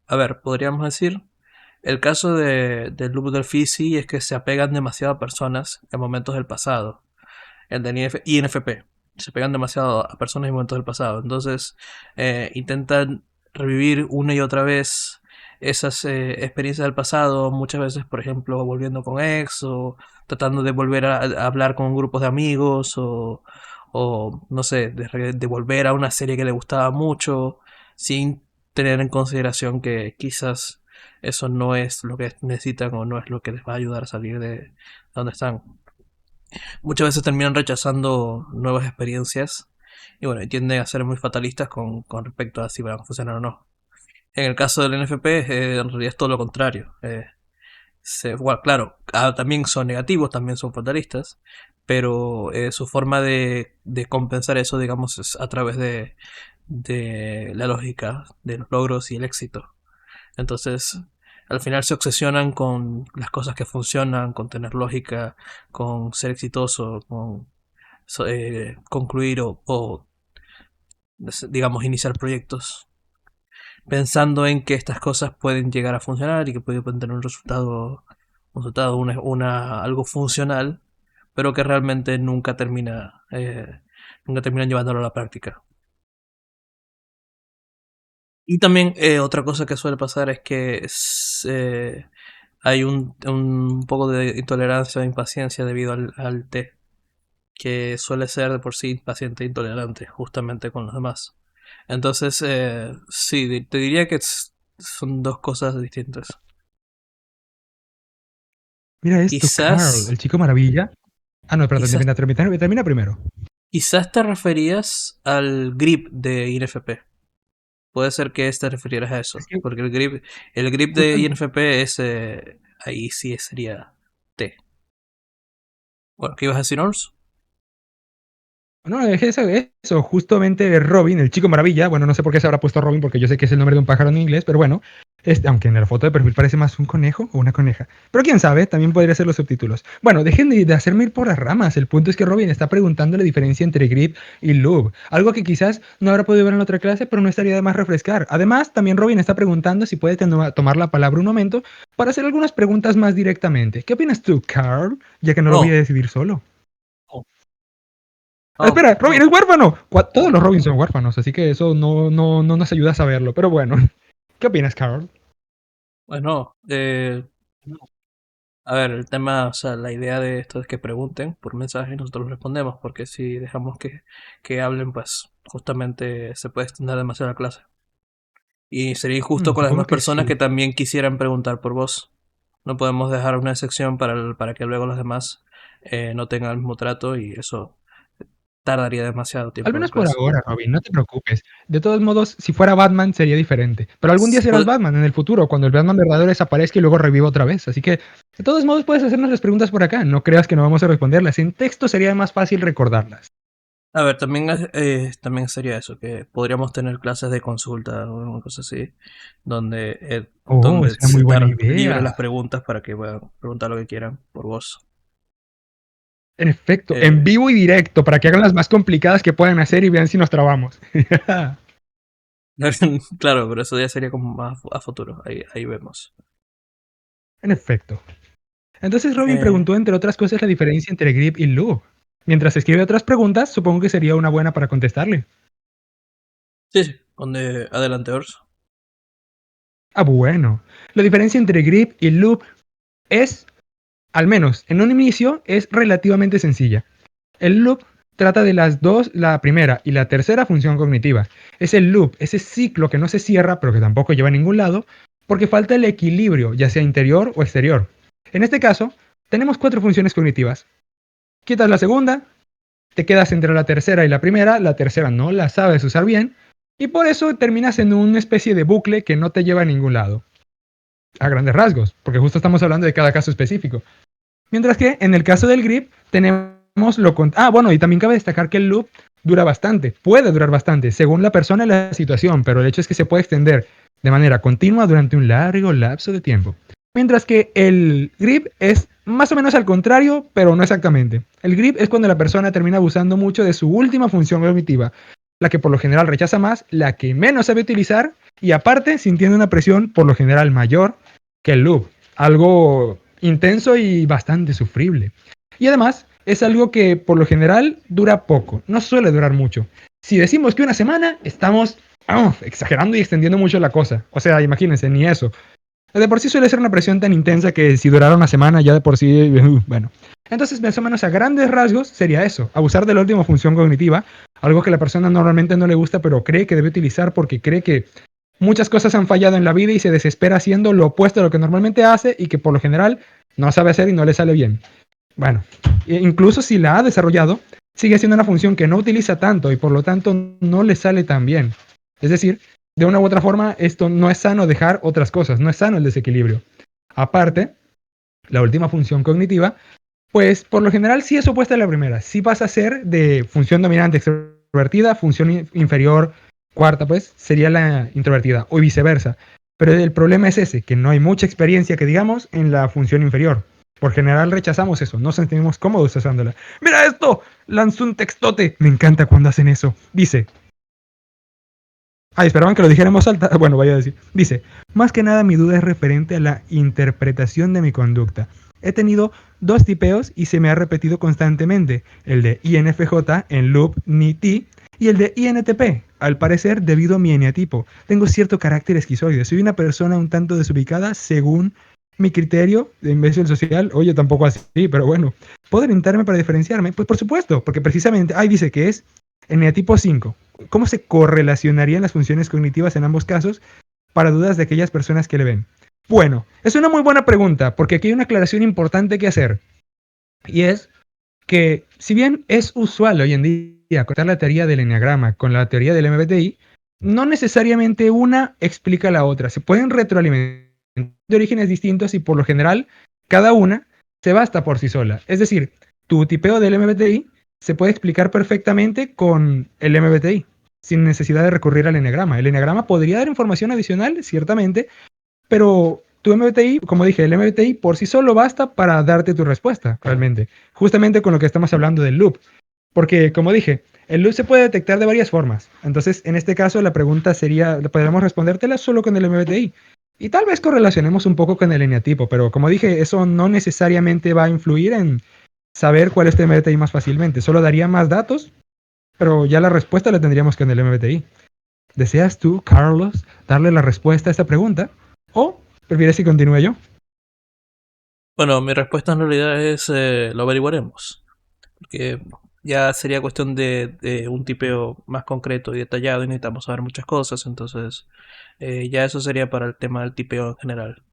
A ver, podríamos decir, el caso del loop del FISI es que se apegan demasiado a personas en momentos del pasado. El del INFP. Se pegan demasiado a personas y momentos del pasado. Entonces, intentan revivir una y otra vez esas experiencias del pasado. Muchas veces, por ejemplo, volviendo con ex o tratando de volver a hablar con grupos de amigos o no sé, de volver a una serie que le gustaba mucho sin tener en consideración que quizás eso no es lo que necesitan o no es lo que les va a ayudar a salir de donde están. Muchas veces terminan rechazando nuevas experiencias y bueno, y tienden a ser muy fatalistas con respecto a si van a funcionar o no. En el caso del NFP, en realidad es todo lo contrario. Bueno, claro, también son negativos, también son fatalistas, pero su forma de compensar eso, digamos, es a través de la lógica de los logros y el éxito. Entonces, al final se obsesionan con las cosas que funcionan, con tener lógica, con ser exitoso, con concluir o, digamos, iniciar proyectos, pensando en que estas cosas pueden llegar a funcionar y que pueden tener un resultado algo funcional, pero que realmente nunca terminan llevándolo a la práctica. Y también otra cosa que suele pasar es que hay un poco de intolerancia o impaciencia debido al té, que suele ser de por sí impaciente e intolerante, justamente con los demás. Entonces, sí, te diría que son dos cosas distintas. Mira esto, Carl, Quizás, el chico maravilla. Ah, no, espérate, quizás, termina primero. quizás te referías al grip de INFP. Puede ser que te refirieras a Es eso, que porque el grip de justo INFP es, ahí sí sería T. Bueno, ¿qué ibas a decir, Ors? no, es eso, justamente Robin, el chico maravilla, bueno, no sé por qué se habrá puesto Robin, porque yo sé que es el nombre de un pájaro en inglés, pero bueno, aunque en la foto de perfil parece más un conejo o una coneja. Pero quién sabe, también podría ser los subtítulos. Bueno, dejen de hacerme ir por las ramas, el punto es que Robin está preguntando la diferencia entre grip y loop, algo que quizás no habrá podido ver en la otra clase, pero no estaría de más refrescar. Además, también Robin está preguntando si puede tomar la palabra un momento para hacer algunas preguntas más directamente. ¿Qué opinas tú, Carl? Ya que no lo voy a Oh, decidir solo. oh, oh, Espera, Robin oh. es huérfano. Todos los Robins son huérfanos, así que eso no nos ayuda a saberlo. Pero bueno, ¿qué opinas, Carol? Bueno, a ver, el tema, o sea, la idea de esto es que pregunten por mensaje y nosotros respondemos, porque si dejamos que hablen, pues justamente se puede extender demasiado la clase. Y sería injusto con las Supongo demás que personas sí. que también quisieran preguntar por vos. No podemos dejar una excepción para que luego los demás no tengan el mismo trato y eso tardaría demasiado Al tiempo en menos por clase. ahora, Robin, no te preocupes. De todos modos, si fuera Batman sería diferente. Pero algún día serás Pod- Batman en el futuro, cuando el Batman verdadero desaparezca y luego reviva otra vez. Así que, de todos modos, puedes hacernos las preguntas por acá. No creas que no vamos a responderlas. En texto sería más fácil recordarlas. A ver, también sería eso, que podríamos tener clases de consulta o una cosa así, Oh, donde es una muy buena dar libre idea. las preguntas para que puedan preguntar lo que quieran por vos. En efecto, en Eh, vivo y directo, para que hagan las más complicadas que puedan hacer y vean si nos trabamos. claro, pero eso ya sería como más a futuro, ahí vemos. En efecto. Entonces Robin Eh, preguntó, entre otras cosas, la diferencia entre grip y loop. Mientras escribe otras preguntas, supongo que sería una buena para contestarle. sí, donde adelante, Orso. Ah, bueno. La diferencia entre grip y loop es, al menos en un inicio, es relativamente sencilla. El loop trata de las dos, la primera y la tercera función cognitiva. Es el loop, ese ciclo que no se cierra, pero que tampoco lleva a ningún lado, porque falta el equilibrio, ya sea interior o exterior. En este caso, tenemos 4 funciones cognitivas. Quitas la segunda, te quedas entre la tercera y la tercera no la sabes usar bien, y por eso terminas en una especie de bucle que no te lleva a ningún lado. A grandes rasgos, porque justo estamos hablando de cada caso específico. Mientras que en el caso del grip tenemos lo con... Ah, bueno, y también cabe destacar que el loop dura bastante, puede durar bastante, según la persona y la situación, pero el hecho es que se puede extender de manera continua durante un largo lapso de tiempo. Mientras que el grip es más o menos al contrario, pero no exactamente. El grip es cuando la persona termina abusando mucho de su última función cognitiva, la que por lo general rechaza más, la que menos sabe utilizar, y aparte sintiendo una presión por lo general mayor que el loop. Algo intenso y bastante sufrible. Y además, es algo que por lo general dura poco, no suele durar mucho. Si decimos que una semana, estamos exagerando y extendiendo mucho la cosa. O sea, imagínense, ni eso. De por sí suele ser una presión tan intensa que si durara una semana ya de por sí, bueno. Entonces, más o menos a grandes rasgos sería eso, abusar de la última función cognitiva, algo que la persona normalmente no le gusta, pero cree que debe utilizar porque cree que muchas cosas han fallado en la vida y se desespera haciendo lo opuesto a lo que normalmente hace y que por lo general no sabe hacer y no le sale bien. Bueno, incluso si la ha desarrollado, sigue siendo una función que no utiliza tanto y por lo tanto no le sale tan bien. Es decir, de una u otra forma, esto no es sano dejar otras cosas, no es sano el desequilibrio. Aparte, la última función cognitiva, pues por lo general sí es opuesta a la primera, sí pasa a ser de función dominante extrovertida, función inferior cuarta, pues sería la introvertida, o viceversa. Pero el problema es ese, que no hay mucha experiencia que digamos en la función inferior. Por general rechazamos eso, no nos sentimos cómodos usándola. ¡Mira esto! Lanzó un textote. Me encanta cuando hacen eso. Dice, esperaban que lo dijera en voz alta. Bueno, vaya a decir. Dice, más que nada mi duda es referente a la interpretación de mi conducta. He tenido 2 tipeos y se me ha repetido constantemente, el de INFJ en loop ni ti y el de INTP, al parecer debido a mi eneatipo. Tengo cierto carácter esquizoide, soy una persona un tanto desubicada según mi criterio de imbécil social. Oye, tampoco así, pero bueno. ¿Puedo orientarme para diferenciarme? Pues por supuesto, porque precisamente, ahí dice que es eneatipo 5. ¿Cómo se correlacionarían las funciones cognitivas en ambos casos para dudas de aquellas personas que le ven? Bueno, es una muy buena pregunta, porque aquí hay una aclaración importante que hacer. Y es que, si bien es usual hoy en día contar la teoría del enneagrama con la teoría del MBTI, no necesariamente una explica la otra. Se pueden retroalimentar de orígenes distintos y por lo general cada una se basta por sí sola. Es decir, tu tipeo del MBTI se puede explicar perfectamente con el MBTI, sin necesidad de recurrir al enneagrama. El enneagrama podría dar información adicional, ciertamente, pero tu MBTI, como dije, el MBTI por sí solo basta para darte tu respuesta, realmente. Justamente con lo que estamos hablando del loop. Porque, como dije, el loop se puede detectar de varias formas. Entonces, en este caso, la pregunta sería, podríamos respondértela solo con el MBTI. Y tal vez correlacionemos un poco con el eneatipo, pero como dije, eso no necesariamente va a influir en saber cuál es tu MBTI más fácilmente. Solo daría más datos, pero ya la respuesta la tendríamos con el MBTI. ¿Deseas tú, Carlos, darle la respuesta a esta pregunta? ¿O prefieres que continúe yo? Bueno, mi respuesta en realidad es lo averiguaremos. Porque ya sería cuestión de un tipeo más concreto y detallado y necesitamos saber muchas cosas. Entonces, ya eso sería para el tema del tipeo en general.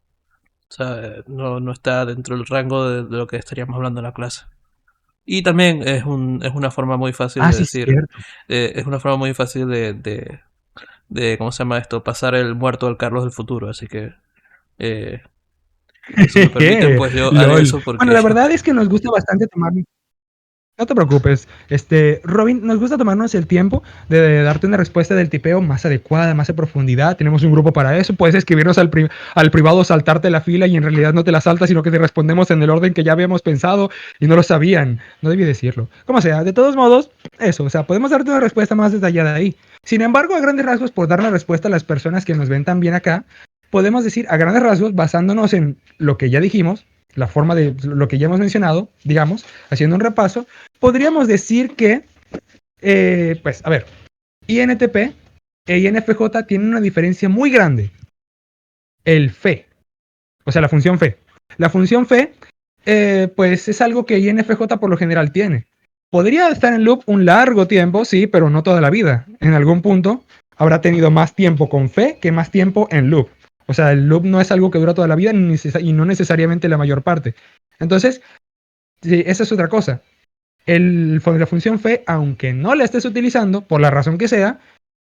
O sea, no está dentro del rango de lo que estaríamos hablando en la clase. Y también es una forma muy fácil Ah, de sí, decir, cierto. es una forma muy fácil ¿cómo se llama esto? Pasar el muerto al Carlos del futuro. Así que, eh, si me permiten, pues yo haré LOL. eso Bueno, porque, la verdad es que nos gusta bastante tomar. No te preocupes, Robin, nos gusta tomarnos el tiempo de darte una respuesta del tipeo más adecuada, más a profundidad. Tenemos un grupo para eso. Puedes escribirnos al privado, saltarte la fila y en realidad no te la saltas, sino que te respondemos en el orden que ya habíamos pensado y no lo sabían. No debí decirlo. Como sea, de todos modos, eso, o sea, podemos darte una respuesta más detallada ahí. Sin embargo, a grandes rasgos, por dar la respuesta a las personas que nos ven tan bien acá, podemos decir a grandes rasgos, basándonos en lo que ya dijimos, la forma de lo que ya hemos mencionado, digamos, haciendo un repaso, podríamos decir que, pues, a ver, INTP e INFJ tienen una diferencia muy grande. El fe, o sea, la función fe. La función fe, pues es algo que INFJ por lo general tiene. Podría estar en loop un largo tiempo, sí, pero no toda la vida. En algún punto habrá tenido más tiempo con fe que más tiempo en loop. O sea, el loop no es algo que dura toda la vida y no necesariamente la mayor parte. Entonces, sí, esa es otra cosa. La función fe, aunque no la estés utilizando, por la razón que sea,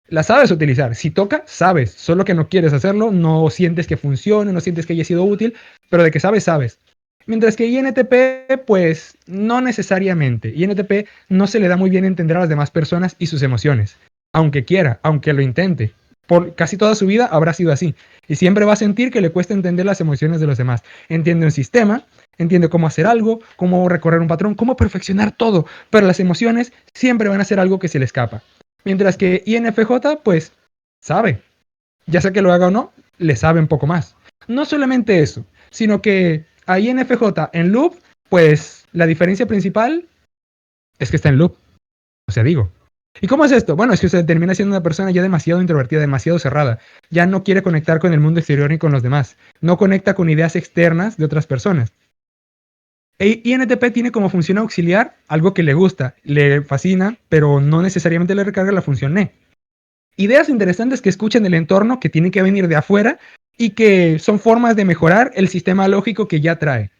la sabes utilizar. Si toca, sabes. Solo que no quieres hacerlo, no sientes que funcione, no sientes que haya sido útil, pero de que sabes, sabes. Mientras que INTP, pues no necesariamente. INTP no se le da muy bien entender a las demás personas y sus emociones. Aunque quiera, aunque lo intente. Por casi toda su vida habrá sido así. Y siempre va a sentir que le cuesta entender las emociones de los demás. Entiende un sistema, entiende cómo hacer algo, cómo recorrer un patrón, cómo perfeccionar todo. Pero las emociones siempre van a ser algo que se le escapa. Mientras que INFJ, pues, sabe. Ya sea que lo haga o no, le sabe un poco más. No solamente eso, sino que a INFJ en loop, pues, la diferencia principal es que está en loop. O sea, digo. ¿Y cómo es esto? Bueno, es que se termina siendo una persona ya demasiado introvertida, demasiado cerrada. Ya no quiere conectar con el mundo exterior ni con los demás. No conecta con ideas externas de otras personas. INTP tiene como función auxiliar algo que le gusta, le fascina, pero no necesariamente le recarga la función NE. Ideas interesantes que escuchan del entorno que tienen que venir de afuera y que son formas de mejorar el sistema lógico que ya trae.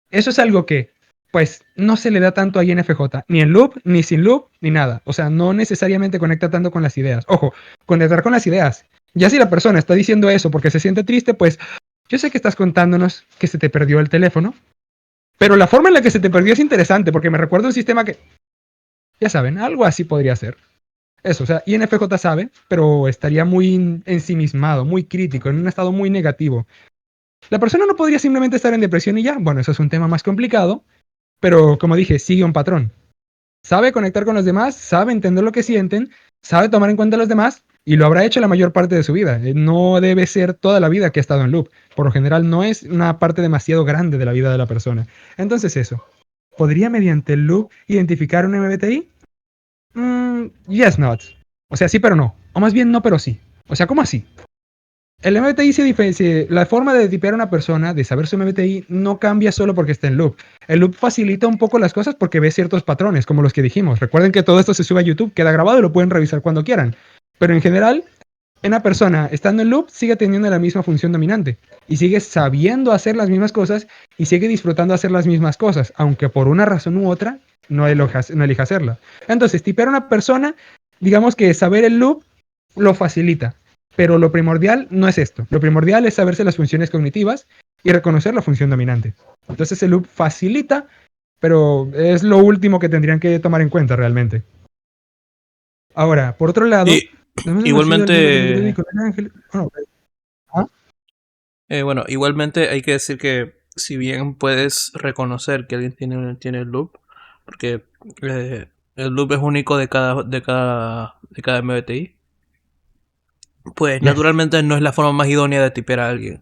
Eso es algo que, pues, no se le da tanto a INFJ, ni en loop, ni sin loop, ni nada. O sea, no necesariamente conecta tanto con las ideas. Ojo, conectar con las ideas. Ya si la persona está diciendo eso porque se siente triste, pues, yo sé que estás contándonos que se te perdió el teléfono, pero la forma en la que se te perdió es interesante porque me recuerda un sistema que, ya saben, algo así podría ser. Eso, o sea, INFJ sabe, pero estaría muy ensimismado, muy crítico, en un estado muy negativo. La persona no podría simplemente estar en depresión y ya. Bueno, eso es un tema más complicado, pero como dije, sigue un patrón. Sabe conectar con los demás, sabe entender lo que sienten, sabe tomar en cuenta a los demás y lo habrá hecho la mayor parte de su vida. No debe ser toda la vida que ha estado en loop. Por lo general no es una parte demasiado grande de la vida de la persona. Entonces eso. ¿Podría mediante el loop identificar un MBTI? Yes, not. O sea, sí, pero no. O más bien no, pero sí. O sea, ¿cómo así? El MBTI se diferencia. La forma de tipear a una persona, de saber su MBTI, no cambia solo porque está en loop. El loop facilita un poco las cosas porque ve ciertos patrones, como los que dijimos. Recuerden que todo esto se sube a YouTube, queda grabado y lo pueden revisar cuando quieran. Pero en general, una persona estando en loop sigue teniendo la misma función dominante y sigue sabiendo hacer las mismas cosas y sigue disfrutando hacer las mismas cosas, aunque por una razón u otra no elija hacerla. Entonces, tipear a una persona, digamos que saber el loop lo facilita, pero lo primordial no es esto. Lo primordial es saberse las funciones cognitivas y reconocer la función dominante. Entonces, el loop facilita, pero es lo último que tendrían que tomar en cuenta realmente. Ahora, por otro lado, Y igualmente, bueno, igualmente hay que decir que si bien puedes reconocer que alguien tiene el loop, porque el loop es único de cada MBTI, pues yes. naturalmente no es la forma más idónea de tipear a alguien.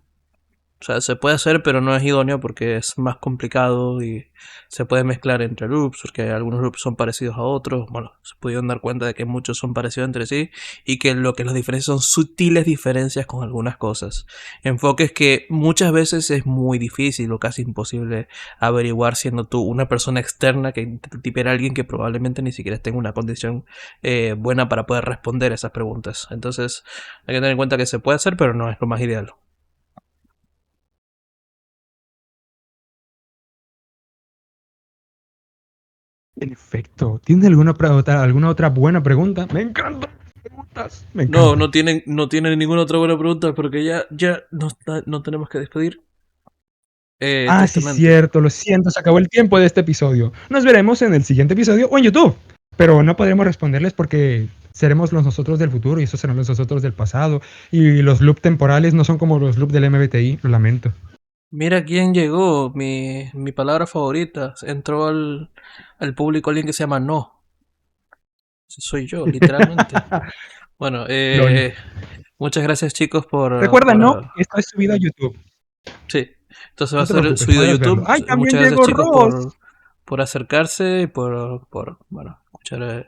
O sea, se puede hacer, pero no es idóneo porque es más complicado y se puede mezclar entre loops, porque algunos loops son parecidos a otros. Bueno, se pudieron dar cuenta de que muchos son parecidos entre sí y que lo que los diferencia son sutiles diferencias con algunas cosas. Enfoques que muchas veces es muy difícil o casi imposible averiguar siendo tú una persona externa que intenta tipear a alguien que probablemente ni siquiera esté en una condición buena para poder responder esas preguntas. Entonces, hay que tener en cuenta que se puede hacer, pero no es lo más ideal. Perfecto. ¿Tiene alguna otra buena pregunta? Me encantan las preguntas. Me No, encantan. no tienen ninguna otra buena pregunta porque ya no tenemos que despedir. Ah, sí, Tristemente. cierto. Lo siento, se acabó el tiempo de este episodio. Nos veremos en el siguiente episodio o en YouTube. Pero no podremos responderles porque seremos los nosotros del futuro y esos serán los nosotros del pasado. Y los loops temporales no son como los loops del MBTI. Lo lamento. Mira quién llegó, mi palabra favorita. Entró al público alguien que se llama No. Soy yo, literalmente. Bueno, LOL. muchas gracias chicos por... Recuerda, no, esto es subido a YouTube. Sí. Entonces va No a te ser preocupes, subido a podrás verlo. YouTube. ¡Ay, también Muchas gracias, llegó chicos, Ross! por acercarse y por bueno, escuchar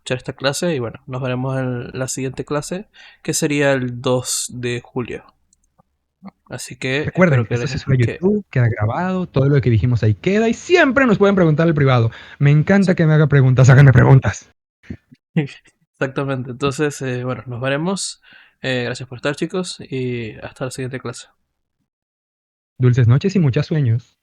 esta clase. Y bueno, nos veremos en la siguiente clase, que sería el 2 de julio. Así que Recuerden, espero que esto se les... sube a YouTube, queda grabado, todo lo que dijimos ahí queda y siempre nos pueden preguntar al privado. Me encanta que me haga preguntas, háganme preguntas. Exactamente. Entonces, bueno, nos veremos. Gracias por estar, chicos, y hasta la siguiente clase. Dulces noches y muchos sueños.